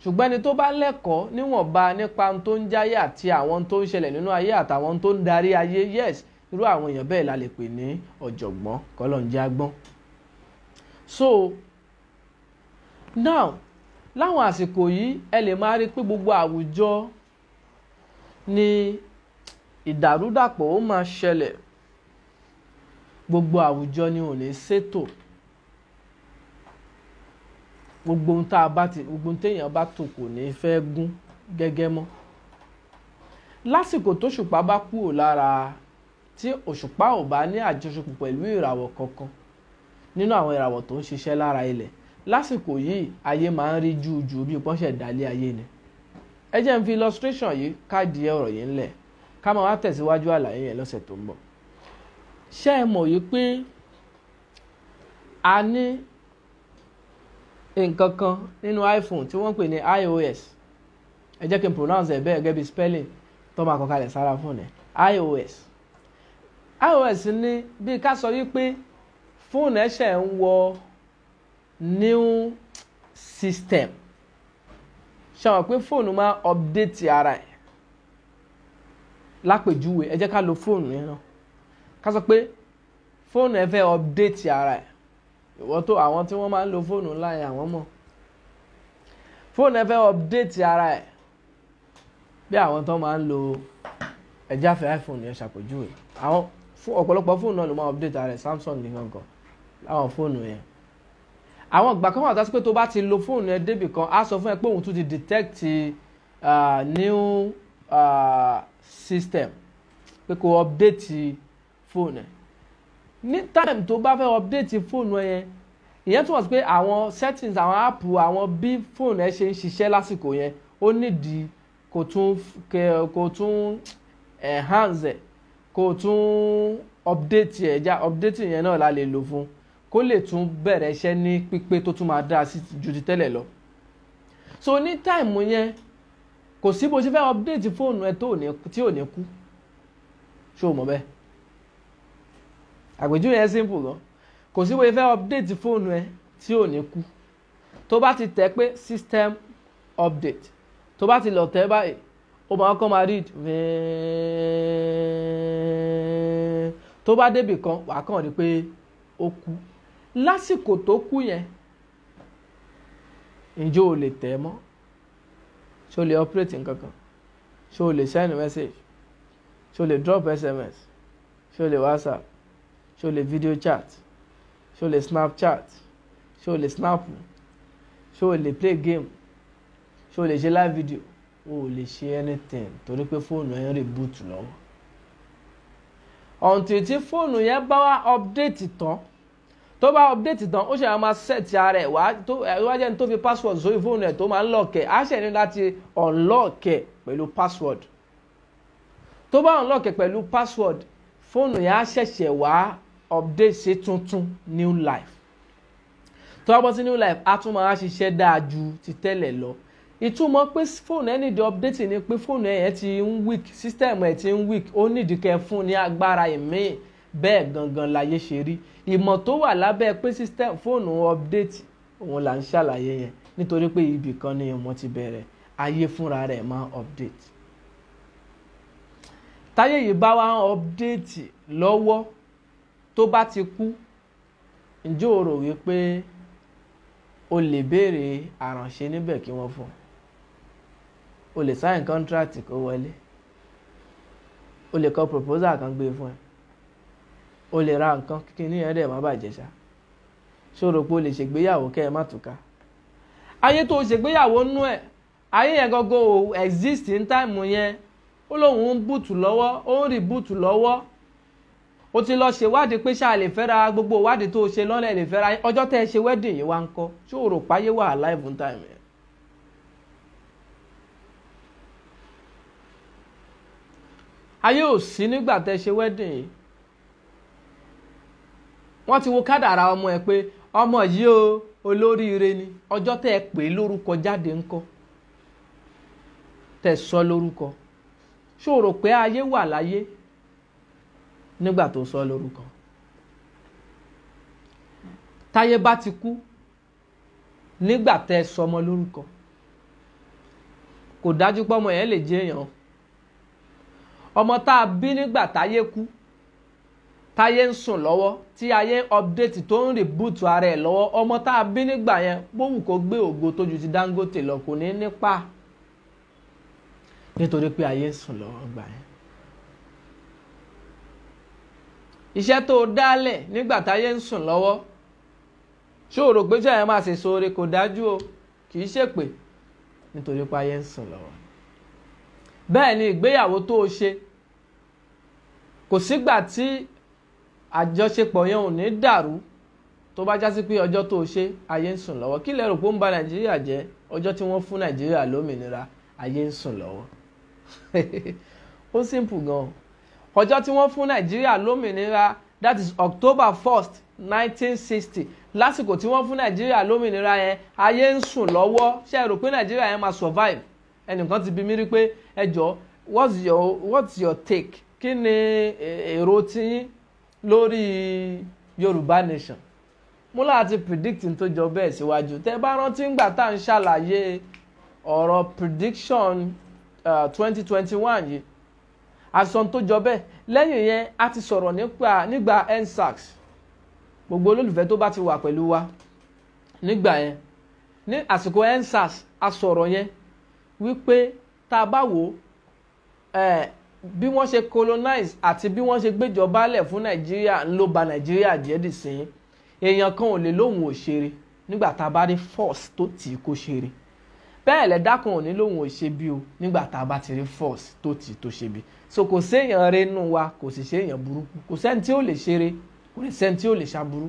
Ṣùgbọ́n ẹni tó bá lẹ́kọ̀ọ́ níwọ̀nba nípa ohun tó ń jáyé àti àwọn tó ń ṣẹlẹ̀ nínú ayé àtàwọn tó ń darí ayé, yes, irú àwọn èèyàn bẹ́ẹ̀ la lè pè ní ọ̀jọ̀gbọ́n, kọ́lọ́run jẹ́ agbọ́n. So now láwọn àsìkò yìí ẹ lè máa rí pé gbogbo àwùjọ ni ìdàrúdàpọ̀ ó máa ṣẹlẹ̀, gbogbo àwùjọ ni ò ní ṣètò, gbogbo ohun gbogbo ohun téèyàn bá tò kò ní fẹ́ gún gẹ́gẹ́ mọ́. Lásìkò tóṣùpá bá kúrò lára, tí òṣùpá ò bá ní àjọṣepọ̀ pẹ̀lú ìràwọ̀ kankan nínú àwọn ìràwọ̀ tó ń ṣiṣẹ́ lára ilẹ̀, lásìkò yìí ayé máa ń rí jújù bí pọ́nṣẹ̀ dálé ayé ni. Ẹ jẹ́ n fi illustration yìí káàdì ọ̀rọ̀ yìí ńlẹ̀ ká máa wá tẹ̀síwájú àlàyé yẹn lọ́sẹ̀ tó ń bọ̀. Ṣé ẹ mọ̀ yìí pé a ní nǹkan kan nínú iPhone tí wọ́n ń pè ní iOS? Ẹ jẹ́ kí n pronounce ẹ̀ bẹ́ẹ̀ gẹ́gẹ́ bí spelling tó máa kọ kalẹ̀ sára fún ẹ̀. iOS ní bí ká sọ wípé fóònù ẹ̀ṣẹ̀ ń wọ new system. Ṣé wọ́n pé fóònù máa update ara ẹ̀? Lápèjúwe ẹ jẹ́ ká lo fóònù yẹn náà, ká sọ pé fóònù ẹ fẹ́ update ara ẹ̀. Ìwọ tó àwọn tí wọ́n máa ń lo fóònù ńlá yẹn àwọn mọ̀. Fóònù ẹ fẹ́ update ara ẹ̀ bí àwọn tó máa ń lo ẹ̀jáfẹ́ iPhone yẹn ṣàpèjúwe. Àwọn ọ̀pọ̀lọpọ̀ fóònù náà ló máa update ara ẹ̀, Samsung nìkan kan láwọn fóònù yẹn. Àwọn ìgbà kan wà tó pé tó bá ti lo fóònù ẹ débì kan á sọ fún ẹ pé òun tún ti detect new system pé kó update fóònù ẹ. Ní time tó bá fẹ́ update fóònù ẹ yẹn, ìyẹn túmọ̀ sí pé àwọn settings, àwọn app, àwọn bí fóònù ẹ ṣe ń ṣiṣẹ́ lásìkò yẹn ó nídìí kó tún enhance ẹ̀, kó tún update ẹ̀. Update yẹn náà la lè lò fún kó lè tún bẹ̀rẹ̀ iṣẹ́ ní pípé tó tún máa dáa sí ju ti tẹ́lẹ̀ lọ. So ní time yẹn kò sí bó ṣe fẹ́ update fóònù ẹ tí ò ní kú. Ṣé o mọ̀ bẹ́ẹ̀? Àpèjúwe yẹn simple gan. Kò sí bó ṣe fẹ́ update fóònù ẹ tí ò ní kú. Tó bá ti tẹ̀ pé system update, tó bá ti lọ tẹ̀ báyìí ó máa kọ́ máa read tó bá débì kan wàá kàn rí pé ó kú. Lásìkò tó kú yẹn ǹjẹ́ o lè tẹ̀ mọ́? Ṣé o lè operate nǹkan kan? Ṣé o lè send message? Ṣé o lè drop SMS? Ṣé o lè WhatsApp? Ṣé o lè video chat? Ṣé o lè Snapchat? Ṣé o lè snap? Ṣé o lè play game? Ṣé o lè ṣe live video? O ò lè ṣe anything torí pé fóònù yẹn reboot lọ́wọ́. Until tí fóònù yẹn bá wá update tán, tó bá update tán ó ṣe máa set ara ẹ̀ wá jẹ́ ní tó fi password sórí fóònù ẹ̀ tó máa ń lock ẹ̀, á ṣe ní láti unlock ẹ̀ pẹ̀lú password. Tó bá unlock ẹ̀ pẹ̀lú password, fóònù yẹn á ṣẹ̀ṣẹ̀ wá update sí tuntun new life. Tó bá bọ́ sí new life á tún máa ṣiṣẹ́ dáa ju ti tẹ́lẹ̀ lọ. Ìtumọ̀ pé fóònù ẹ nídìí update ni pé fóònù ẹ ti ń weak, system ẹ ti ń weak, ó nídìí kẹ́ fún ní agbára ìmíì. Bẹ́ẹ̀ gangan láyé ṣe rí. Ìmọ̀ tó wà lábẹ́ pé system fóònù update òun là ń ṣàlàyé yẹn nítorí pé ibì kan ni ìmọ̀ ti bẹ̀rẹ̀, ayé fúnra rẹ̀ máa update. Táyé yìí bá wá ń update lọ́wọ́ tó bá ti kú, ǹjẹ́ o rò wípé o lè béèrè àrànṣe níbẹ̀ kí wọ́n fún? O lè sign contract kó wọlé, o lè kọ proposal kan gbé fún ẹ, o lè ra nǹkan kíní yẹn dẹ̀ má bàjẹ́ ṣá. Ṣé o rò pé o lè ṣègbéyàwó kẹ́ ẹ má túká? Ayé tó ṣègbéyàwó nú ẹ̀, ayé yẹn gangan ò exist in time yẹn. Ó lóun ń bùtù lọ́wọ́, ó ń rí bùtù lọ́wọ́. O ti lọ ṣèwádìí pé ṣáà lè fẹ́ra, gbogbo ìwádìí tó ṣe lọ́lẹ̀ lè fẹ́ra. Ọjọ́ tẹ́ ẹ ṣe wedding yìí wá ń kọ́. Ṣé o rò páyé wà alive in time yẹn? Ayé ò sí nígbà tẹ́ ẹ ṣe wedding yìí. Wọ́n ti wo kádàrá ọmọ ẹ pé ọmọ yìí o olóríire ni. Ọjọ́ tẹ́ ẹ pè lórúkọ jáde ń kọ́. Tẹ́ ẹ sọ lórúkọ. Ṣé o rò pé ayé wà láyé nígbà tó sọ lórúkọ? Táyé bá ti kú nígbà tẹ́ ẹ sọmọ lórúkọ, kò dájú pé ọmọ yẹn lè jẹ́ èèyàn. Ọmọ tá a bí nígbà táyé kú táyé ń sùn lọ́wọ́ tí ayé update tó ń reboot ara ẹ̀ lọ́wọ́, ọmọ tá a bí nígbà yẹn bóun kò gbé ògo tó ju ti Dangote lọ kò ní nípa, nítorí pé ayé ń sùn lọ́wọ́ gbà yẹn. iṣẹ́ tó dálẹ̀ nígbà táyé ń sùn lọ́wọ́, ṣé o rò pé ṣé ẹ máa ṣe sóore? kò dájú o, kì í ṣèpè, nítorí pé ayé ń sùn lọ́wọ́. bẹ́ẹ̀ ni ìgbéyàwó tó o ṣe, kò sígbà tí àjọṣepọ̀ yẹn ò ní dàrú tó bá jásí pé ọjọ́ tó o ṣe ayé ń sùn lọ́wọ́. kí lẹ rò pé ó ń ba Nàìjíríà jẹ́? ọjọ́ tí wọ́n fún Nàìjíríà lómìnira ayé ń sùn lọ́wọ́. ó simple gan. ọjọ́ tí wọ́n fún Nàìjíríà lómìnira, that is October 1st 1960, lásìkò tí wọ́n fún Nàìjíríà lómìnira yẹn ayé ń sùn lọ́wọ́. ṣé ẹ rò pé Nàìjíríà yẹn máa survive? ẹnìkan ti bi mí rí pé ẹ jọ̀ọ́ what's your take, kí ni èrò tiyín lórí Yorùbá nation? mo láti predict tó jọ bẹ́ẹ̀ síwájú. tẹ́ bá rántí ńgbà tá à ń ṣàlàyé ọ̀rọ̀ prediction 2021 yìí, àsọ̀n tó jọ bẹ́ẹ̀. lẹ́yìn yẹn a ti sọ̀rọ̀ nígbà EndSARS. gbogbo olólùfẹ́ tó bá ti wà pẹ̀lú wa nígbà yẹn, ní àsìkò EndSARS a sọ̀rọ̀ yẹn wípé tá a bá wò bí wọ́n ṣe colonize àti bí wọ́n ṣe gbéjọba lẹ̀ fún Nàìjíríà ló ba Nàìjíríà jẹ́ dì sí. èèyàn kan ò lè lóhùn òṣèré nígbà tá a bá rí force tó tì í kó ṣeré. bẹ́ẹ̀ lẹ́dá kan ò ní lóhùn òṣè bí o nígbà tá a bá ti rí force tó tì í tó ṣe bí. so kò séèyàn rénú wa, kò sì séèyàn burúkú, kò sẹ́ni tí ó lè ṣeré, kò lè sẹ́ni tí ó lè ṣàbúrú.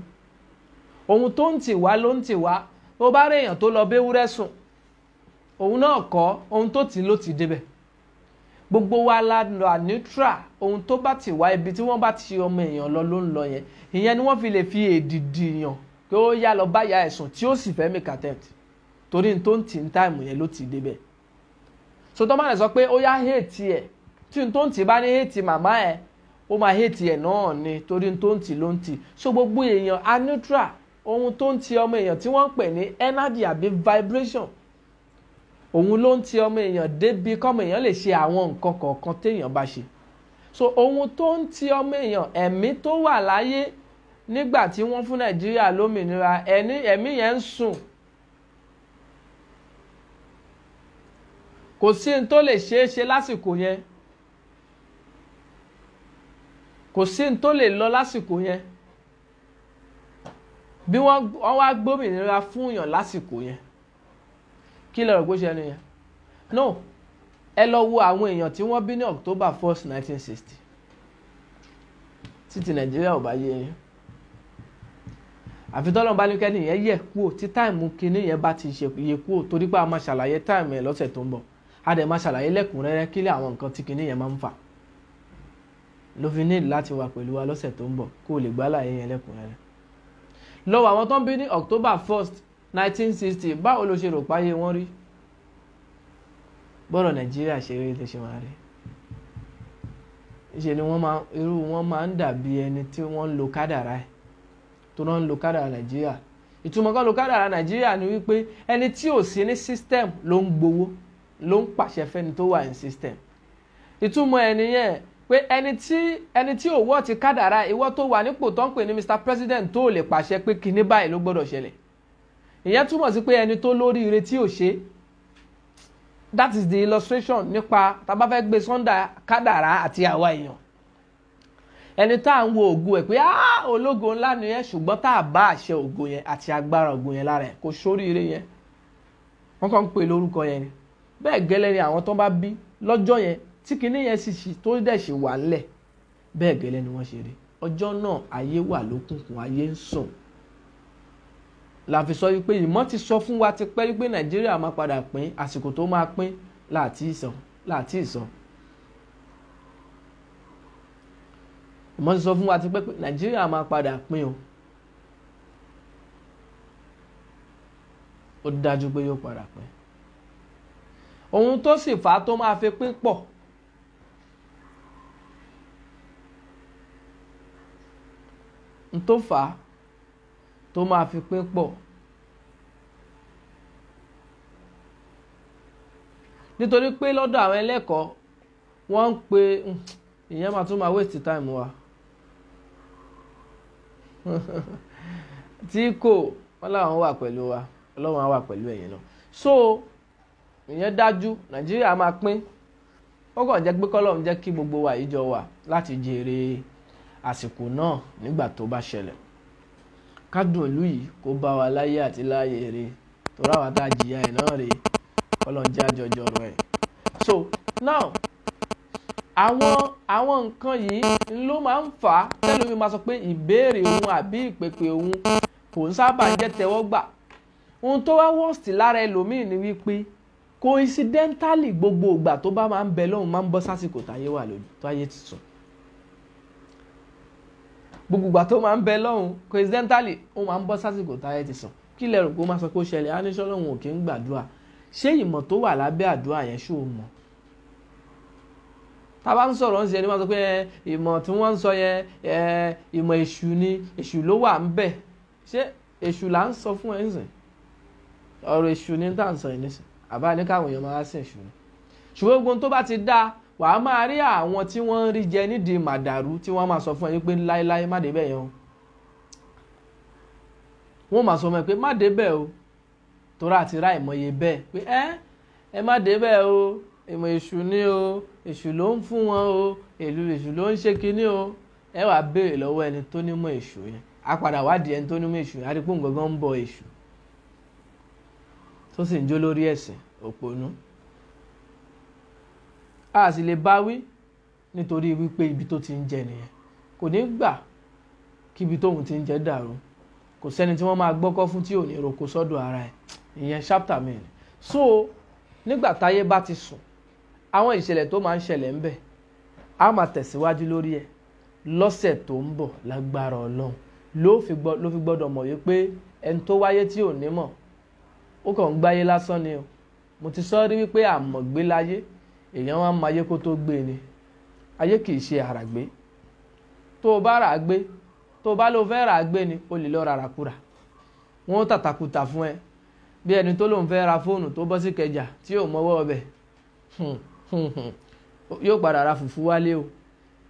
ohun tó ń tì wá ló ń tì wá. tó bá rí èèyàn tó lọ béwúrẹ́ sùn, òun náà kọ́ ohun tó tì í ló ti débẹ̀. gbogbo wa la lọ neutral. ohun tó bá ti wá, ibi tí wọ́n bá ti ọmọ èèyàn lọ ló ń lọ yẹn. ìyẹn ni wọ́n fi lè fi èdìdì yàn pé ó yá lọ báyà ẹ̀sùn tí ó sì fẹ́ make attempt, torí n tó ń tì ní táìmù yẹn ló ti débẹ̀. so tó máa lè sọ pé ó yá hate ẹ̀, tí n tó ń tì bá ní hate màmá ẹ̀, ó máa hate ẹ̀ náà ni, torí n tó ń tì ló ń tì. so gbogbo èèyàn a neutral. ohun tó ń tì ọmọ èèyàn tí wọ́n ń pè ní energy àbí vibration, òun ló ń tì ọmọ èèyàn débi kọ́mọ èèyàn lè ṣe àwọn nǹkan kọ̀ọ̀kan téèyàn bá ṣe. so ohun tó ń tì ọmọ èèyàn, ẹ̀mí tó wà láyé nígbà tí wọ́n fún Nàìjíríà lómìnira, ẹ̀mí yẹn ń sùn. kò sí n tó lè ṣeé ṣe lásìkò yẹn, kò sí n tó lè lọ lásìkò yẹn. bí wọ́n wá gbómìnira fún èèyàn lásìkò yẹn, kí lẹ rò pé ṣe ẹni yẹn? no, ẹ lọ wo àwọn èèyàn tí wọ́n bí ní October 1st 1960. títí Nàìjíríà ò bá yé yín, àfi tọ́lọ́run bá ní kẹ́ni yẹn yẹ̀ kúò tí táìmù kinní yẹn bá ti ṣe yẹ kúò, torí pé a máa ṣàlàyé táìmù yẹn lọ́sẹ̀ tó ń bọ̀. a dẹ̀ máa ṣàlàyé lẹ́kùnrẹ́rẹ́ kílẹ̀ àwọn nǹkan tí kinní yẹn máa ń fà. ló fi ní láti wà pẹ̀lú wa lọ́sẹ̀ tó ń bọ̀ kó o lè gbá láàyè yẹn lẹ́kùnrẹ́rẹ́. lọ́wọ́ àwọn tó ń bí ní October 1st 1960, báwo ló ṣe rò páyé wọ́n rí? bọ́rọ̀ Nàìjíríà ṣe rí lè ṣe máa rí. ìṣe ni irú wọn máa ń dàbí ẹni tí wọ́n ń lo kádàrá ẹ̀, tó náà ń lo kádàrá Nàìjíríà. ìtumọ̀ kan lo kádàrá Nàìjíríà ni wípé ẹni tí ò sí ní system ló ń gbowó, ló ń pàṣẹ fẹ́ni tó wà ní system. ìtumọ̀ ẹni yẹn pé ẹni tí òwò ti kádàrá, ìwọ tó wà nípò tó ń pè ní Mr. President tó lè pàṣẹ pé kinní báyìí ló gbọ́dọ̀ ṣẹlẹ̀. ìyẹn túmọ̀ sí pé ẹni tó lóríire tí ò ṣe. that is the illustration nípa tá bá fẹ́ gbé sọ́ndà kádàrá àti àwa èèyàn. ẹni tá à ń wo ògo ẹ̀ pé ológo ńlá ni ẹ, ṣùgbọ́n tá a bá àṣẹ ògo yẹn àti agbára ògo yẹn lára ẹ̀ kò sóríire yẹn. wọ́n kàn ń pè lórúkọ yẹn ni. bẹ́ẹ̀ gẹ́lẹ́ ni àwọn tó bá bí lọ́jọ́ yẹn tí kinní yẹn sì tó dẹ̀ sì wà ńlẹ̀, bẹ́ẹ̀ gẹ́lẹ́ ni wọ́n ṣe rí. ọjọ́ náà ayé wà lókùnkùn, ayé ń sùn. la fi sọ wípé ìmọ̀ ti sọ fún wa ti pẹ́ wípé Nàìjíríà máa padà pín, àsìkò tó máa pín láti ìsọ. ìmọ̀ ti sọ fún wa ti pẹ́ pé Nàìjíríà máa padà pín o. ó dájú pé yóò padà pín. ohun tó sì fà á tó máa fi pín pọ̀. n tó fà á tó máa fi pín pọ̀. nítorí pé lọ́dọ̀ àwọn ẹlẹ́kọ̀ọ́ wọ́n ń pe ìyẹn máa tún máa waste time wa. tí kò wọ́n láwọn wà pẹ̀lú wa ọlọ́run á wà pẹ̀lú ẹ̀yin náà. So ìyẹn dájú Nàìjíríà máa pín, ó kàn jẹ́ pé kọ́lọ́run jẹ́ kí gbogbo wa yìí jọ wà láti jèrè àsìkò náà nígbà tó bá ṣẹlẹ̀. Kádùn ìlú yìí kó bá wa láyé àti láyé rè torí àwa tá a jìyà ẹ̀ náà rè kọ́lọ́run jẹ́ àjọjọ ọ̀rọ̀ ẹ̀. So now àwọn nǹkan yìí ló máa ń fà á tẹ́lómi máa sọ pé ìbéèrè òun àbí ìpèpè òun kò ń sábà jẹ́ tẹ́wọ́gbà. Ohun tó wá worst lára ẹlòmíì ni wípé coincidentally gbogbo ìgbà tó bá máa ń bẹ lọ́hùn máa ń bọ́ sásìkò táyé wà lójú tó ayé ti sùn. Gbogbo ìgbà tó máa ń bẹ lọ́hùn coincidentally ó máa ń bọ́ sásìkò táyé ti sùn. Kí lẹ rò pé ó máa sọ pé ó ṣẹlẹ̀ á ní sọ́lọ́hùn òkè ń gbàdúrà. Ṣé ìmọ̀ tó wà lábẹ́ àdúrà yẹn ṣó mọ̀? Tá bá ń sọ̀rọ̀ ń ṣe ẹni máa sọ pé ìmọ̀ tí wọ́n ń sọ yẹn ìmọ̀ èṣù ni, èṣù ló wà ń bẹ̀. Ṣé èṣù là ń sọ fún ẹ nísìn? Ọ̀rọ̀ èṣù ni tá à ń sọ yìí nísìn. Àbá ní káwọn èèyàn máa sìn èṣù ni. Ṣùgbọ́n gbogbo tó bá ti dá wà á máa rí àwọn tí wọ́n ń rí jẹ nídìí màdàrú tí wọ́n máa sọ fún ẹ pé láéláé má débẹ̀ yẹn o. Wọ́n máa sọ fún ẹ pé má débẹ̀ o torí àti rá ìmọ̀ye bẹ́ẹ̀ pé ẹ má débẹ̀ o, ìmọ̀ èṣù ni o, èṣù ló ń fún wọn o, èṣù ló ń ṣe kinní o. Ẹ wàá béèrè lọ́wọ́ ẹni tó nímọ̀ èṣù yẹn, á padà wádìí ẹni tó nímọ̀ èṣù yẹn, á rí pé òun gangan ń bọ èṣù tó sì ń jó lórí ẹ̀sìn òpònú. A sì lè bá wí nítorí wípé ibi tó ti ń jẹ nìyẹn, kò ní gbà kí ibi tóun ti ń jẹ dàrú. Kò sẹ́ni tí wọ́n máa gbọ́kọ́ fún tí ò ní roko sọ́dọ̀ ara ẹ̀. Ìyẹn chapter mi. So nígbà táyé bá ti sùn àwọn ìṣẹ̀lẹ̀ tó máa ń ṣẹlẹ̀ ń bẹ̀ á máa tẹ̀síwájú lórí ẹ̀ lọ́sẹ̀ tó ń bọ̀ lágbára Ọlọ́run. Ló fi gbọ́dọ̀ mọ̀ wípé ẹni tó wáyé tí ò ní mọ̀ ó kàn ń gbáyé lásán ni o. Mo ti sọ rí wípé àmọ̀gbé láyé, èèyàn wá máa yé kó tó gbé ni. Ayé kìí ṣe àràgbé. Tó o bá rà á gbé, tó o bá lọ fẹ́ rà á gbé ni o lè lọ rárá kúrà. Wọ́n tàtàkùtà fún ẹ bí ẹni tó lóun fẹ́ ra fóònù tó bọ́ sí Kẹjà tí ò mọ́wọ́ ọbẹ̀ yóò padà ra fùfú wálé o.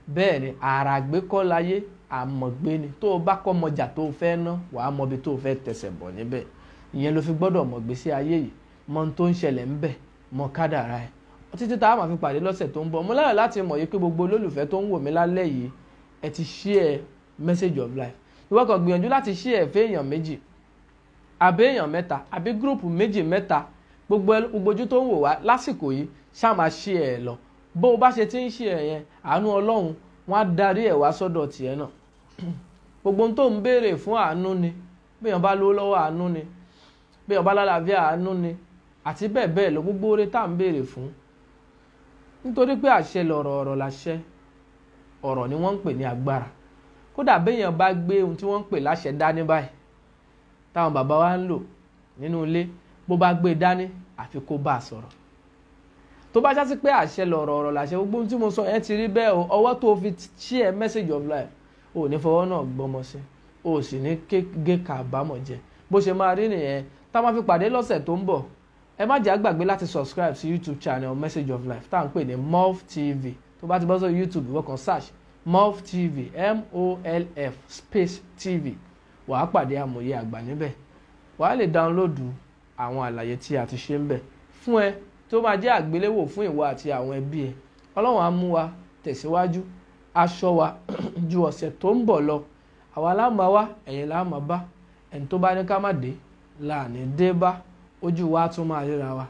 Bẹ́ẹ̀ ni àràgbé kọ́ láyé, àmọ̀gbé ni. Tó o bá kọ́ mọjà tó o fẹ́ ná wàá mọ ibi tó o fẹ́ tẹsẹ̀ bọ̀ níbẹ̀. Ìyẹn ló fi gbọ́dọ̀ mọ̀ gbésí ayé yìí, mọ ohun tó ń ṣẹlẹ̀ ń bẹ̀, mọ kádàrá ẹ̀. Títí tá a máa fi pàdé lọ́sẹ̀ tó ń bọ̀. Mo láyọ̀ láti mọ̀ yìí pé gbogbo olólùfẹ́ tó ń wò mí lálẹ́ yìí ẹ ti share message of life. Ìwọ kàn gbìyànjú láti share fún èèyàn méjì àbí èèyàn mẹ́ta àbí gúrùpù méjì mẹ́ta. Gbogbo ojú tó ń wò wá lásìkò yìí ṣá máa share ẹ̀ lọ. Bó o bá ṣe ti ń share yẹn, àánú Ọlọ́run wọ́n á darí ẹ̀ wá sọ́dọ̀ tiẹ̀ náà. Gbogbo ohun tó ń béèrè fún àánú ni. Bí èèyàn bá lówó lọ́wọ́ àánú ni, bí èèyàn bá lálàáfíà àánú ni, àti bẹ́ẹ̀ bẹ́ẹ̀ lọ. Gbogbo oore tá à ń béèrè fún, nítorí pé àṣẹ lọ̀rọ̀, ọ̀rọ̀ láṣẹ. Ọ̀rọ̀ ni wọ́n ń pè ní agbára. Kódà béèyàn bá gbé ohun tí wọ́n ń pè láṣẹ dání báyìí táwọn bàbá wa ń lò nínú ilé, bó bá gbé dání àfi kó bá a sọ̀rọ̀. Tó bá jásí pé àṣẹ lọ̀rọ̀, ọ̀rọ̀ láṣẹ, gbogbo ohun tí mo sọ yẹn ti rí bẹ́ẹ̀ o. Ọwọ́ tó fi share message of life ò ní fọwọ́ náà gbọ́mọ sí, o sì ní gé kàbámọ̀ jẹ. Bó ṣe máa rí nìyẹn. Tá máa fi pàdé lọ́sẹ̀ tó ń bọ̀, ẹ má jẹ́ àgbàgbé láti subscribe sí YouTube channel message of life tá à ń pè ní MOLF TV. Tó bá ti bọ́ sórí YouTube ìwọ kàn search MOLF TV, MOLF space TV. Wàá pàdé àmọ̀ye àgbà níbẹ̀. Wàá lè download àwọn àlàyé tí a ti ṣe ń bẹ̀ fún ẹ tó máa jẹ́ àgbéléwò fún ìwọ àti àwọn ẹbí ẹ. Ọlọ́run á mú wa tẹ̀síwájú, aṣọ wa ju ọ̀sẹ̀ tó ń bọ̀ lọ. Àwa la máa wá, ẹ̀yin la máa bá. Ẹni tó bá ní ká má dé láàní dé bá, ojú wa tún máa ríra wa.